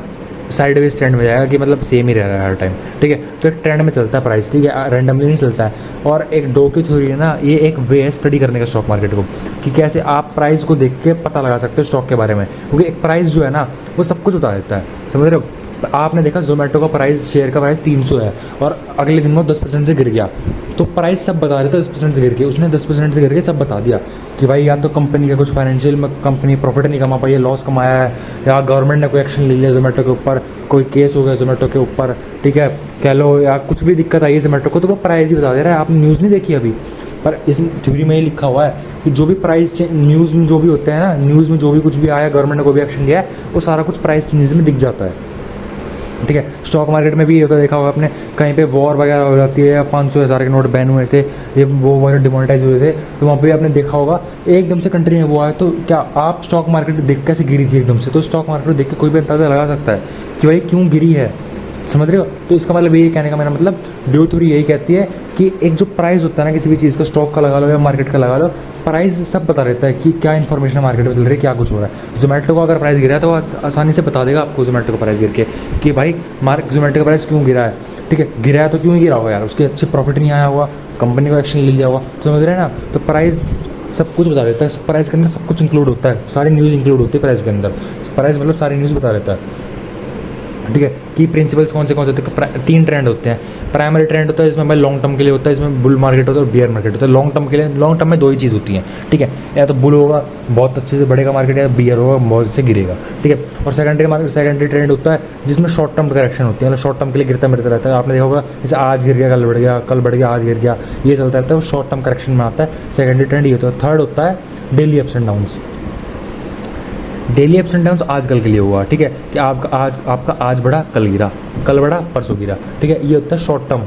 साइडवेज ट्रेंड में जाएगा, कि मतलब सेम ही रह रहा है हर टाइम। ठीक है, तो एक ट्रेंड में चलता है प्राइस, ठीक है, रैंडमली नहीं चलता है। और एक डो की थ्योरी है ना, ये एक वे है स्टडी करने का स्टॉक मार्केट को, कि कैसे आप प्राइस को देख के पता लगा सकते हो स्टॉक के बारे में, क्योंकि एक प्राइस जो है ना वो सब कुछ बता देता है, समझ रहे हो। आपने देखा जोमेटो का प्राइस, शेयर का प्राइस 300 है और अगले दिन वो 10% से गिर गया, तो प्राइस सब बता रहे थे 10% से गिर के, उसने 10% से गिर के सब बता दिया कि भाई या तो कंपनी का कुछ फाइनेंशियल में कंपनी प्रॉफिट नहीं कमा पाई है, लॉस कमाया है, या गवर्नमेंट ने कोई एक्शन ले लिया जोमेटो के ऊपर, कोई केस हो गया जोमेटो के ऊपर, ठीक है, कह लो, या कुछ भी दिक्कत आई है जोमेटो को, तो वो प्राइस ही बता दे रहा है। आपने न्यूज़ नहीं देखी अभी, पर इस थ्योरी में ये लिखा हुआ है कि जो भी प्राइस न्यूज़ में जो भी होते हैं ना, न्यूज़ में जो भी कुछ भी आया, गवर्नमेंट ने कोई भी एक्शन लिया है, वो सारा कुछ प्राइस चेंजेस में दिख जाता है। ठीक है, स्टॉक मार्केट में भी ये होता देखा होगा आपने, कहीं पे वॉर वगैरह हो जाती है, या 500,000 के नोट बैन हुए थे, ये वो वगैरह डिमोनेटाइज हुए थे, तो वहाँ पे आपने देखा होगा एकदम से कंट्री में वो आया, तो क्या आप स्टॉक मार्केट देख कैसे गिरी थी एकदम से, तो स्टॉक मार्केट को देख के कोई भी अंदाज़ा लगा सकता है कि भाई क्यों गिरी है, समझ रहे हो? तो इसका मतलब ये कहने का मेरा मतलब ड्यू थ्योरी यही कहती है कि एक जो प्राइस होता है ना किसी भी चीज़ का, स्टॉक का लगा लो या मार्केट का लगा लो, प्राइस सब बता रहता है कि क्या इन्फॉर्मेशन मार्केट में चल रही है, क्या कुछ हो रहा है। जोमेटो का अगर प्राइस गिरा है तो आसानी से बता देगा आपको जोमेटो का प्राइस गिर के कि भाई जोमेटो का प्राइस क्यों गिरा है। ठीक है, गिरा है तो क्यों ही गिरा होगा यार, उसके अच्छे प्रॉफिट नहीं आया होगा, कंपनी को एक्शन ले लिया होगा, समझ रहे हैं ना। तो प्राइस सब कुछ बता देता है, प्राइस के अंदर सब कुछ इंक्लूड होता है, सारी न्यूज़ इंक्लूड होती है प्राइस के अंदर। प्राइस मतलब सारी न्यूज़ बता देता है। ठीक है, की प्रिंसिपल्स कौन से होते हैं? 3 ट्रेंड होते हैं। प्राइमरी ट्रेंड होता है इसमें भाई लॉन्ग टर्म के लिए होता है, इसमें बुल मार्केट होता है और बियर मार्केट होता है। लॉन्ग टर्म के लिए, लॉन्ग टर्म में 2 ही चीज़ होती हैं। ठीक है, या तो बुल होगा बहुत अच्छे से बढ़ेगा मार्केट, या बियर होगा बहुत से गिरेगा। ठीक है, और सेकेंडरी मार्केट, सेकेंडरी ट्रेंड होता है जिसमें शॉर्ट टर्म करेक्शन होती है, मतलब शॉर्ट टर्म के लिए गिरता मिलता रहता है। आपने देखा होगा जैसे आज गिर गया कल बढ़ गया, कल बढ़ गया आज गिर गया, ये चलता रहता है, वो शॉर्ट टर्म करेक्शन में आता है। सेकेंडरी ट्रेंड ये होता है। थर्ड होता है daily ups and downs. Daily ups and downs आजकल के लिए हुआ। ठीक है, कि आपका आज बढ़ा कल गिरा, कल बढ़ा परसों गिरा। ठीक है, ये होता है short term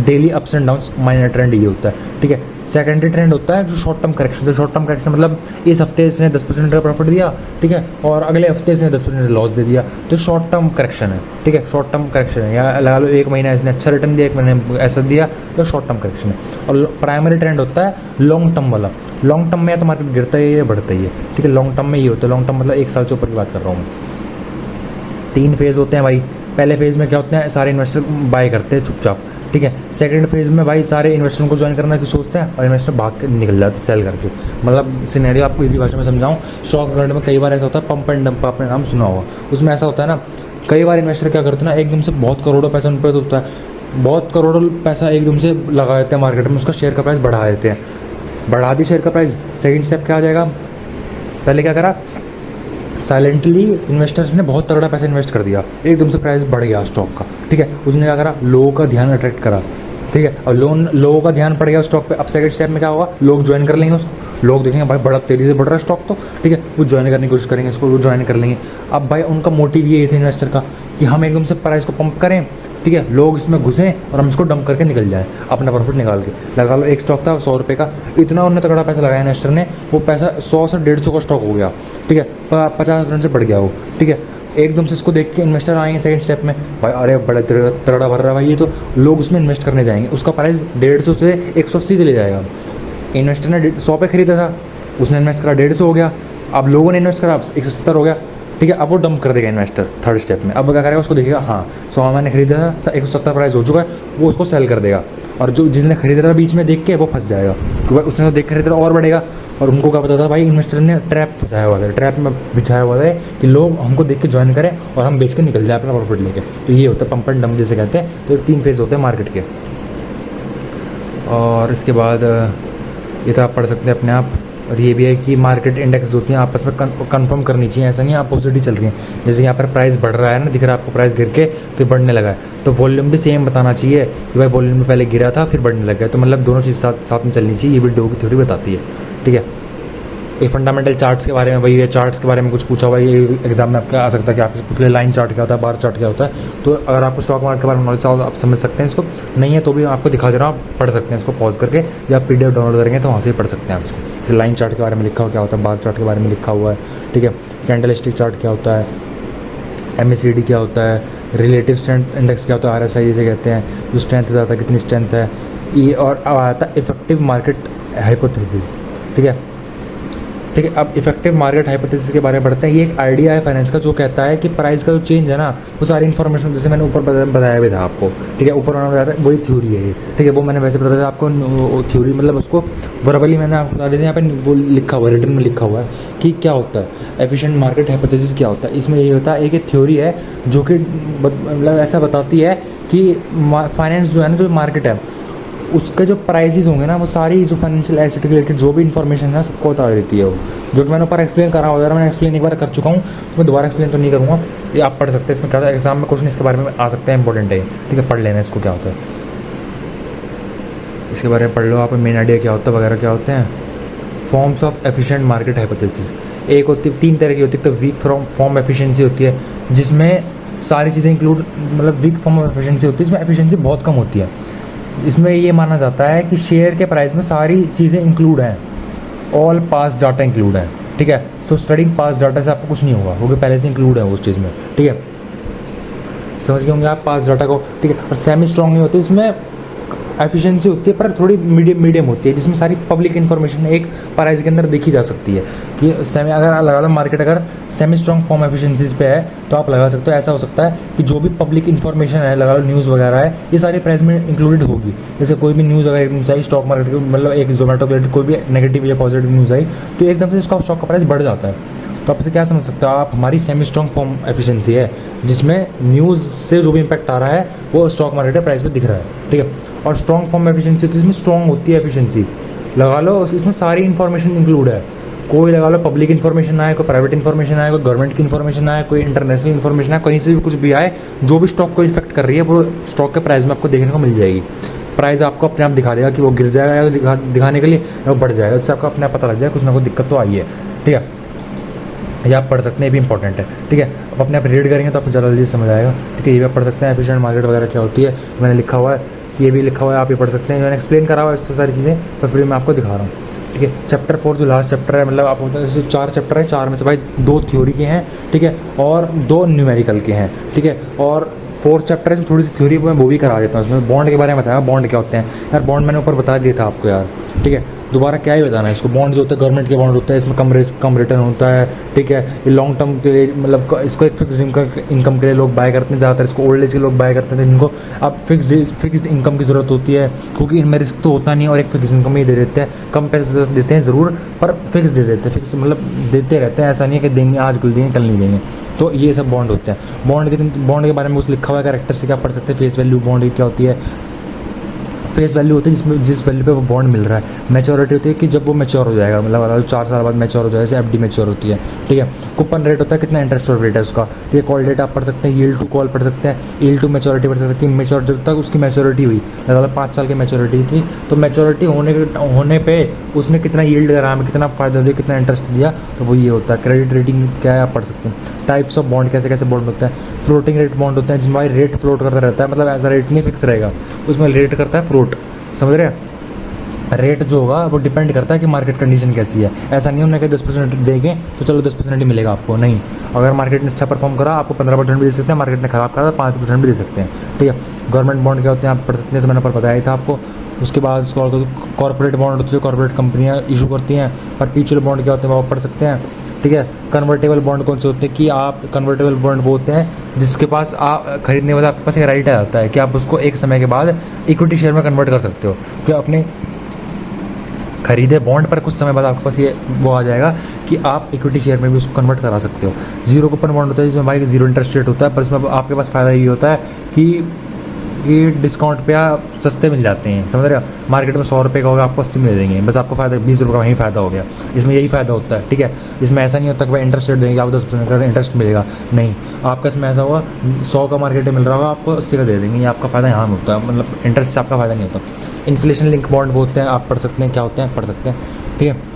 daily ups and downs. Minor trend ये होता है। ठीक है, सेकेंडरी ट्रेंड होता है जो शॉर्ट टर्म करेक्शन। तो शॉर्ट टर्म करेक्शन मतलब इस हफ्ते इसने 10% का प्रॉफिट दिया, ठीक है, और अगले हफ्ते इसने 10% लॉस दे दिया, तो शॉर्ट टर्म करेक्शन है। ठीक है, शॉर्ट टर्म करेक्शन है। या लगा लो 1 महीना इसने अच्छा रिटर्न दिया, 1 महीने ऐसा दिया, तो शॉर्ट टर्म करेक्शन है। और प्राइमरी ट्रेंड होता है लॉन्ग टर्म वाला। लॉन्ग टर्म में या तो मार्केट गिरता है या बढ़ता ही है। ठीक है, लॉन्ग टर्म में ये होता है। लॉन्ग टर्म मतलब 1 साल से ऊपर की बात कर रहा हूँ मैं। 3 फेज़ होते हैं भाई। पहले फेज़ में क्या होते हैं, सारे इन्वेस्टर बाय करते हैं चुपचाप। ठीक है, सेकंड फेज़ में भाई सारे इन्वेस्टरों को ज्वाइन करना की सोचते हैं और इन्वेस्टर भाग के निकल जाते हैं सेल करके। मतलब सिनेरियो आपको इसी भाषा में समझाऊं, स्टॉक मार्केट में कई बार ऐसा होता है, पंप एंड डंप, आपने नाम सुना होगा। उसमें ऐसा होता है ना, कई बार इन्वेस्टर क्या करते हैं ना, एकदम से बहुत करोड़ों पैसा उन पर होता है, बहुत करोड़ों पैसा एकदम से लगा देते हैं मार्केट में, उसका शेयर का प्राइस बढ़ा देते हैं। बढ़ा दी शेयर का प्राइस, सेकंड स्टेप क्या आ जाएगा, पहले क्या करा, साइलेंटली इन्वेस्टर्स ने बहुत तगड़ा पैसा इन्वेस्ट कर दिया, एकदम से प्राइस बढ़ गया स्टॉक का। ठीक है, उसने क्या करा, लोगों का ध्यान अट्रैक्ट करा। ठीक है, और लोगों का ध्यान पड़ गया स्टॉक पे। अब सेकंड स्टेप में क्या होगा, लोग ज्वाइन कर लेंगे उसको, लोग देखेंगे भाई बड़ा तेज़ी से बढ़ रहा है स्टॉक तो, ठीक है, वो ज्वाइन करने की कोशिश करेंगे इसको, वो ज्वाइन कर लेंगे। अब भाई उनका मोटिव ये थे इन्वेस्टर का कि हम एकदम से प्राइस को पंप करें, ठीक है, लोग इसमें घुसें और हम इसको डंप करके निकल जाएं अपना प्रॉफिट निकाल के। लगा लो एक स्टॉक था 100 रुपये का, इतना उन्होंने तगड़ा पैसा लगाया इन्वेस्टर ने, वो पैसा 100 से 150 का स्टॉक हो गया। ठीक है, 50% से बढ़ गया वो। ठीक है, एकदम से इसको देख के इन्वेस्टर आएंगे सेकंड स्टेप में, भाई अरे बड़ा तगड़ा भर रहा है भाई ये तो, लोग उसमें इन्वेस्ट करने जाएंगे, उसका प्राइस 150 से 180 चले जाएगा। इन्वेस्टर ने 100 पे खरीदा था, उसने इन्वेस्ट करा 150 हो गया, अब लोगों ने इन्वेस्ट करा 170 हो गया। ठीक है, अब वो डंप कर देगा इन्वेस्टर थर्ड स्टेप में। अब क्या करेगा, उसको देखेगा हाँ 100 मैंने खरीदा था, 170 प्राइस हो चुका है, वो उसको सेल कर देगा। और जो जिसने खरीदा था बीच में देख के, वो फंस जाएगा क्योंकि भाई उसने तो देख खरीदा और बढ़ेगा। और उनको क्या पता था भाई, इन्वेस्टर ने ट्रैप फंसाया हुआ था, ट्रैप में बिछाया हुआ है कि लोग हमको देख के ज्वाइन करें और हम बेच के निकल जाए अपना प्रॉफिट लेके। तो ये होता है पंप एंड डंप जिसे कहते हैं। तो 3 फेज़ होते हैं मार्केट के। और इसके बाद ये तो आप पढ़ सकते हैं अपने आप। और ये भी है कि मार्केट इंडेक्स जो होती हैं आपस में कंफर्म करनी चाहिए, ऐसा नहीं है अपोजिट ही चल रही है। जैसे यहाँ पर प्राइस बढ़ रहा है ना, दिख रहा है आपको प्राइस गिर के फिर बढ़ने लगा है, तो वॉल्यूम भी सेम बताना चाहिए कि भाई वॉल्यूम में पहले गिरा था फिर बढ़ने लगा है। तो मतलब दोनों चीज़ साथ में चलनी चाहिए, ये भी डो की थ्योरी बताती है। ठीक है, ये फंडामेंटल चार्ट्स के बारे में, वही है चार्ट्स के बारे में कुछ पूछा हुआ है, ये एग्जाम में आपका आ सकता है कि आपसे पूछ ले लाइन चार्ट क्या होता है, बार चार्ट क्या होता है। तो अगर आपको स्टॉक मार्केट के बारे में नॉलेज हो आप समझ सकते हैं इसको, नहीं है तो भी आपको दिखा दे रहा हूँ, आप पढ़ सकते हैं इसको पॉज करके, या PDF डाउनलोड करेंगे तो वहाँ से ही पढ़ सकते हैं आप इसको। जैसे लाइन चार्ट के बारे में लिखा हुआ क्या होता है, बार चार्ट के बारे में लिखा हुआ है। ठीक है, कैंडल स्टिक चार्ट क्या होता है, MACD क्या होता है, रिलेटिव स्ट्रेंथ इंडेक्स क्या होता है, RSI जिसे कहते हैं, जो स्ट्रेंथ बताता है कितनी स्ट्रेंथ है ये। और अब आता है इफेक्टिव मार्केट हाइपोथेसिस। ठीक है, ठीक है, अब इफेक्टिव मार्केट हाइपोथेसिस के बारे में पढ़ते हैं। ये एक आइडिया है फाइनेंस का जो कहता है कि प्राइस का जो चेंज है ना, वो सारी इन्फॉर्मेशन जैसे मैंने ऊपर बताया भी था आपको। ठीक है, ऊपर उन्होंने बताया था वही थ्योरी है ये। ठीक है, वो मैंने वैसे बताया था आपको थ्योरी, मतलब उसको वर्बली मैंने आपको बता दिया था, यहाँ पे वो लिखा हुआ है, रिटर्न में लिखा हुआ है कि क्या होता है एफिशिएंट मार्केट हाइपोथेसिस क्या होता है। इसमें ये होता है, एक थ्योरी है जो कि मतलब ऐसा बताती है कि फाइनेंस जो है ना, जो मार्केट है उसके जो प्राइसेस होंगे ना, वो सारी जो फाइनेंशियल एसेट के रिलेटेड जो भी इन्फॉर्मेशन है ना, सबको बता देती है वो। जो कि मैंने ऊपर एक्सप्लेन करा हुआ है, मैंने एक्सप्लेन एक बार कर चुका हूँ, तो मैं दोबारा एक्सप्लेन तो नहीं करूँगा, ये आप पढ़ सकते हैं। इसमें क्या होता है, एग्जाम में क्वेश्चन इसके बारे में आ सकते हैं, इंपॉर्टेंट है। ठीक है, पढ़ लेना इसको क्या होता है, इसके बारे में पढ़ लो आप, मेन आइडिया क्या होता है वगैरह क्या होते हैं। Forms of efficient market hypothesis एक होती है, 3 तरह की होती है। तो वीक फॉर्म एफिशिएंसी होती है जिसमें सारी चीज़ें इंक्लूड, मतलब वीक फॉर्म ऑफ एफिशिएंसी होती है इसमें एफिशिएंसी बहुत कम होती है। इसमें ये माना जाता है कि शेयर के प्राइस में सारी चीज़ें इंक्लूड हैं, ऑल पास डाटा इंक्लूड है। ठीक है, सो स्टडिंग पास डाटा से आपको कुछ नहीं होगा क्योंकि पहले से इंक्लूड है उस चीज़ में। ठीक है, समझ गए होंगे आप पास डाटा को, ठीक है। और सेमी स्ट्रॉन्ग नहीं होते, इसमें एफिशिएंसी होती है पर थोड़ी मीडियम होती है, जिसमें सारी पब्लिक इन्फॉर्मेशन एक प्राइस के अंदर देखी जा सकती है। कि सेमी अगर लगा लो मार्केट अगर सेमी स्ट्रॉन्ग फॉर्म एफिशिएंसीज पे है तो आप लगा सकते हो। ऐसा हो सकता है कि जो भी पब्लिक इन्फॉर्मेशन है, लगा लो न्यूज़ वगैरह है, ये सारी प्राइस में इंक्लूडेड होगी। जैसे कोई भी न्यूज़ अगर एकदम से आई स्टॉक मार्केट की, मतलब एक जोमेटो के कोई भी नेगेटिव या पॉजिटिव न्यूज़ आई तो एकदम से इसका स्टॉक का प्राइस बढ़ जाता है। तो आप इसे क्या समझ सकते हो आप, हमारी सेमी स्ट्रॉन्ग फॉर्म एफिशिएंसी है जिसमें न्यूज़ से जो भी इम्पैक्ट आ रहा है वो स्टॉक मार्केट के प्राइस पे दिख रहा है, ठीक है। और स्ट्रॉन्ग फॉर्म एफिशिएंसी तो इसमें स्ट्रॉन्ग होती है एफिशिएंसी, लगा लो इसमें सारी इन्फॉर्मेशन इंक्लूड है। कोई लगा लो पब्लिक इन्फॉर्मेशन आए, कोई प्राइवेट इन्फॉर्मेशन आए, कोई गवर्नमेंट की इन्फॉर्मेशन आए, कोई इंटरनेशनल इन्फॉर्मेशन आए, कहीं से भी कुछ भी आए जो भी स्टॉक को इफेक्ट कर रही है वो स्टॉक के प्राइस में आपको देखने को मिल जाएगी। प्राइस आपको अपने आप दिखा देगा कि वो गिर जाएगा या दिखाने के लिए वो बढ़ जाएगा, इससे आपको अपने आप पता लग जाएगा कुछ ना कुछ दिक्कत तो आई है, ठीक है। ये आप पढ़ सकते हैं, ये भी इंपॉर्टेंट है, ठीक है। अब अपने आप रीड करेंगे तो आपको ज़्यादा जल्दी समझ आएगा, ठीक है। ये भी आप पढ़ सकते हैं, एफिशिएंट मार्केट वगैरह क्या होती है मैंने लिखा हुआ है, ये भी लिखा हुआ है, आप ये पढ़ सकते हैं। मैंने एक्सप्लेन करा हुआ है इस तो सारी चीज़ें, तो फिर मैं आपको दिखा रहा हूँ, ठीक है। चैप्टर 4 जो लास्ट चैप्टर है, मतलब आप होता है 4 चैप्टर है, 4 में से भाई 2 थ्योरी के हैं, ठीक है, और 2 न्यूमेरिकल के हैं, ठीक है। और 4th चैप्टर है, थोड़ी सी थ्योरी मैं वो भी करा देता हूँ। इसमें बॉन्ड के बारे में बताया, बॉन्ड क्या होते हैं यार, बॉन्ड मैंने ऊपर बता दिया था आपको यार, ठीक है। दोबारा क्या ही बताना है इसको। बॉन्ड जो होता है गवर्नमेंट के बॉन्ड होता है, इसमें कम रिस्क कम रिटर्न होता है, ठीक है। ये लॉन्ग टर्म के लिए, मतलब इसको एक फिक्स इनकम के लिए लोग बाय करते हैं ज़्यादातर, इसको ओल्ड एज के लोग बाय करते हैं जिनको अब फिक्स इनकम की ज़रूरत होती है, क्योंकि इनमें रिस्क तो होता नहीं और एक फिक्स इनकम ही दे देते हैं। कम पैसे देते हैं ज़रूर पर फिक्स दे देते हैं, फिक्स मतलब देते रहते हैं, ऐसा नहीं है कि देंगे आज कल देंगे कल नहीं देंगे। तो ये सब बॉन्ड होते हैं। बॉन्ड के बारे में कुछ लिखा हुआ है, कैरेक्टर से क्या पढ़ सकते हैं, फेस वैल्यू बॉन्ड क्या होती है। फेस वैल्यू होती है जिसमें जिस वैल्यू पे वो बॉन्ड मिल रहा है। मैच्योरिटी होती है कि जब वो मैच्योर हो जाएगा, मतलब 4 साल बाद मैच्योर हो जाएगा, जैसे एफडी मैच्योर होती है, ठीक है। कूपन रेट होता है कितना इंटरेस्ट रेट है उसका, ठीक है। कॉल डेट आप पढ़ सकते हैं, यील्ड टू कॉल पढ़ सकते हैं, यील्ड टू मैच्योरिटी पढ़ सकते हैं कि मैच्योर जब तक उसकी मैच्योरिटी हुई, मतलब 5 साल की मैच्योरिटी थी तो मैच्योरिटी होने पर उसने कितना यील्ड करा, हमें कितना फ़ायदा दिया, कितना इंटरेस्ट दिया, तो वो ये होता है। क्रेडिट रेटिंग क्या है आप पढ़ सकते हैं। टाइप्स ऑफ बॉन्ड, कैसे कैसे बॉन्ड होता है। फ्लोटिंग रेट बॉन्ड होते हैं जिसमें भाई रेट फ्लोट करता रहता है, मतलब ऐसा रेट नहीं फिक्स रहेगा, उसमें रेट करता है फ्लोट, समझ रहे हैं। रेट जो होगा वो डिपेंड करता है कि मार्केट कंडीशन कैसी है। ऐसा नहीं होना कि 10% देंगे तो चलो 10% ही मिलेगा आपको, नहीं। अगर मार्केट ने अच्छा परफॉर्म करा आपको 15% भी दे सकते हैं, मार्केट ने खराब करा तो 5% भी दे सकते हैं, ठीक है। गवर्नमेंट बॉन्ड क्या होते हैं आप पढ़ सकते हैं, तो मैंने ऊपर बताया ही था आपको। उसके बाद कॉर्पोरेट बॉन्ड होते हैं, कॉर्पोरेट कंपनियाँ इशू करती हैं। परपेचुअल बॉन्ड क्या होते हैं वो आप पढ़ सकते हैं, ठीक है। कन्वर्टेबल बॉन्ड कौन से होते हैं कि आप कन्वर्टेबल बॉन्ड वो होते हैं जिसके पास आप खरीदने के बाद आपके पास एक राइट आ जाता है कि आप उसको एक समय के बाद इक्विटी शेयर में कन्वर्ट कर सकते हो। कि अपने खरीदे बॉन्ड पर कुछ समय बाद आपके पास ये वो आ जाएगा कि आप इक्विटी शेयर में भी उसको कन्वर्ट करा सकते हो। जीरो कूपन बॉन्ड होता है जिसमें भाई जीरो इंटरेस्ट रेट होता है, पर इसमें आपके पास फ़ायदा ये होता है कि ये डिस्काउंट पे आप सस्ते मिल जाते हैं, समझ रहे हो। मार्केट में 100 रुपये का होगा आपको 80 में दे देंगे, बस आपको फ़ायदा 20 रुपये का वहीं फ़ायदा हो गया। इसमें यही फ़ायदा होता है, ठीक है। इसमें ऐसा नहीं होता कि भाई इंटरेस्ट रेट देंगे आपको 10% का इंटरेस्ट मिलेगा, नहीं। आपका इसमें ऐसा होगा 100 का मार्केट में मिल रहा होगा आपको 80 का दे देंगे, ये आपका फ़ायदा यहाँ में होता है, मतलब इंटरेस्ट से आपका फ़ायदा नहीं होता। इन्फ्लेशन लिंक बॉन्ड वो होते हैं, आप पढ़ सकते हैं क्या होते हैं, पढ़ सकते हैं, ठीक है।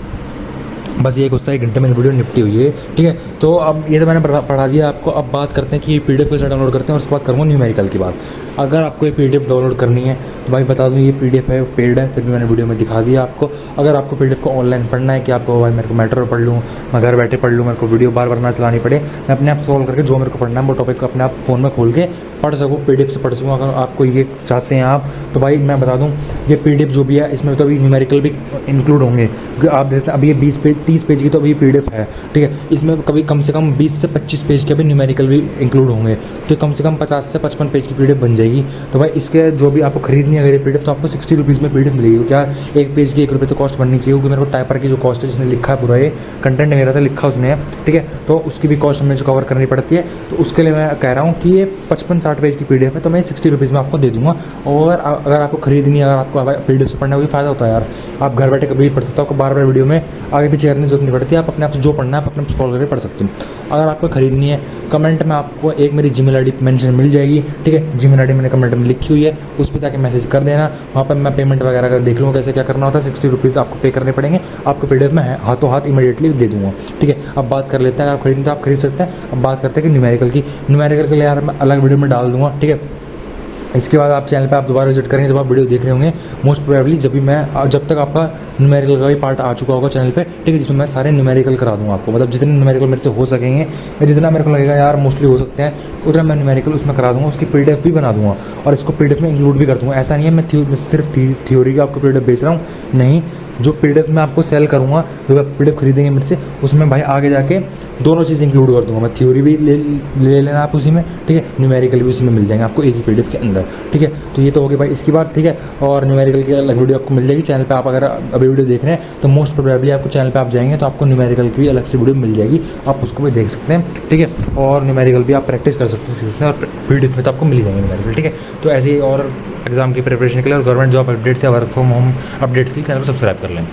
बस ये कुछ था, 1 घंटे में वीडियो निपटी हुई है, ठीक है। तो अब ये तो मैंने पढ़ा दिया आपको। अब बात करते हैं कि PDF कैसे डाउनलोड करते हैं, और उसके बाद करूँगा न्यूमेरिकल की बात। अगर आपको ये PDF डाउनलोड करनी है तो भाई बता दूँ ये PDF है, पेड है, फिर भी मैंने वीडियो में दिखा दिया आपको। अगर आपको PDF को ऑनलाइन पढ़ना है कि आपको भाई मेरे को मेट्रो पढ़ लूँ, मैं घर बैठे पढ़ लूँ, मेरे को वीडियो बार बार ना चलानी पड़े, मैं अपने आप सॉल्व करके जो मेरे को पढ़ना है वो टॉपिक को अपने आप फ़ोन में खोल के पढ़ सकूँ, PDF से पढ़ सकूँ। अगर आपको ये चाहते हैं आप तो भाई मैं बता दूँ ये PDF जो भी है इसमें तो अभी न्यूमेरिकल भी इंक्लूड होंगे, क्योंकि आप देखते हैं अभी ये 20 पेज 30 पेज की तो अभी PDF है, ठीक है। इसमें कभी कम से कम 20 से 25 पेज के भी न्यूमेरिकल भी इंक्लूड होंगे, तो कम से कम 50 से 55 पेज की PDF बन जाएगी। तो भाई इसके जो भी आपको खरीदनी है अगर ये PDF तो आपको 60 रुपीज़ में PDF मिलेगी। क्या एक पेज की 1 रुपये तो कॉस्ट बननी चाहिए, क्योंकि मेरे को टाइपर की जो कॉस्ट है जिसने लिखा है पूरा ये कंटेंट मेरा था लिखा उसने, ठीक है, तो उसकी भी कॉस्ट हमें जो कवर करनी पड़ती है। तो उसके लिए मैं कह रहा हूँ कि ये 55-60 पेज की PDF है तो मैं 60 रुपीज़ में आपको दे दूँगा। और अगर आपको खरीदनी है, अगर आपको PDF से पढ़ने का भी फ़ायदा होता है यार, आप घर बैठे कभी भी पढ़ सकते हो, आपको बार-बार वीडियो में आगे पीछे करने की जरूरत नहीं पड़ती, आप अपने आप से जो पढ़ना है आप अपने आप सॉल्व करके पढ़ सकते हो। अगर आपको खरीदनी है कमेंट में आपको एक मेरी जीमेल आईडी मेंशन मिल जाएगी, ठीक है। जीमेल आईडी मैंने कमेंट में लिखी हुई है, उस पर जाके मैसेज कर देना, वहाँ पर मैं पेमेंट वगैरह का देख लूँगा कैसे क्या करना होता है। 60 रुपीज़ आपको पे करने पड़ेंगे, आपको PDF में हाथों हाथ इमीडिएटली दे दूँगा, ठीक है। अब बात कर लेते हैं, अगर आप खरीदते तो आप खरीद सकते हैं। अब बात करते हैं कि न्यूमेरिकल की। न्यूमेरिकल के लिए यार मैं अलग वीडियो में डाल दूँगा, ठीक है। इसके बाद आप चैनल पे आप दोबारा विजिट करेंगे, जब आप वीडियो देख रहे होंगे मोस्ट प्रोबेबली जब तक आपका न्यूमेरिकल का भी पार्ट आ चुका होगा चैनल पे, ठीक है, जिसमें मैं सारे न्यूमेरिकल करा दूँगा आपको, मतलब जितने न्यूमेरिकल मेरे से हो सकेंगे या जितना मेरे को लगेगा यार मोस्टली हो सकते हैं उतना मैं न्यूमेरिकल उसमें करा दूँगा, उसकी PDF भी बना दूँगा और इसको PDF में इंक्लूड भी कर दूँगा। ऐसा नहीं है मैं सिर्फ थ्योरी का आपको PDF बेच रहा हूँ, नहीं, जो PDF मैं आपको सेल करूँगा, जो आप PDF खरीदेंगे मेरे से, उसमें भाई आगे जाके दोनों चीज़ इंक्लूड कर दूँगा मैं, थ्योरी भी ले लेना आप उसी में, ठीक है, न्यूमेरिकल भी उसी में मिल जाएंगे आपको एक ही PDF के अंदर, ठीक है। तो ये तो हो गया भाई इसकी बात, ठीक है। और न्यूमेरिकल की अलग वीडियो आपको मिल जाएगी चैनल पे, आप अगर अभी वीडियो देख रहे हैं तो मोस्ट प्रोबेबली आपको चैनल पे आप जाएंगे तो आपको न्यूमेरिकल की भी अलग से वीडियो मिल जाएगी, आप उसको भी देख सकते हैं, ठीक है। और न्यूमेरिकल भी आप प्रैक्टिस कर सकते हैं और PDF में तो आपको मिल ही जाएंगे न्यूमेरिकल, ठीक है। तो ऐसे ही और एग्जाम की प्रिपरेशन के लिए और गवर्नमेंट जॉब अपडेट्स या वर्क फ्रॉम होम अपडेट्स के लिए चैनल को सब्सक्राइब कर लें।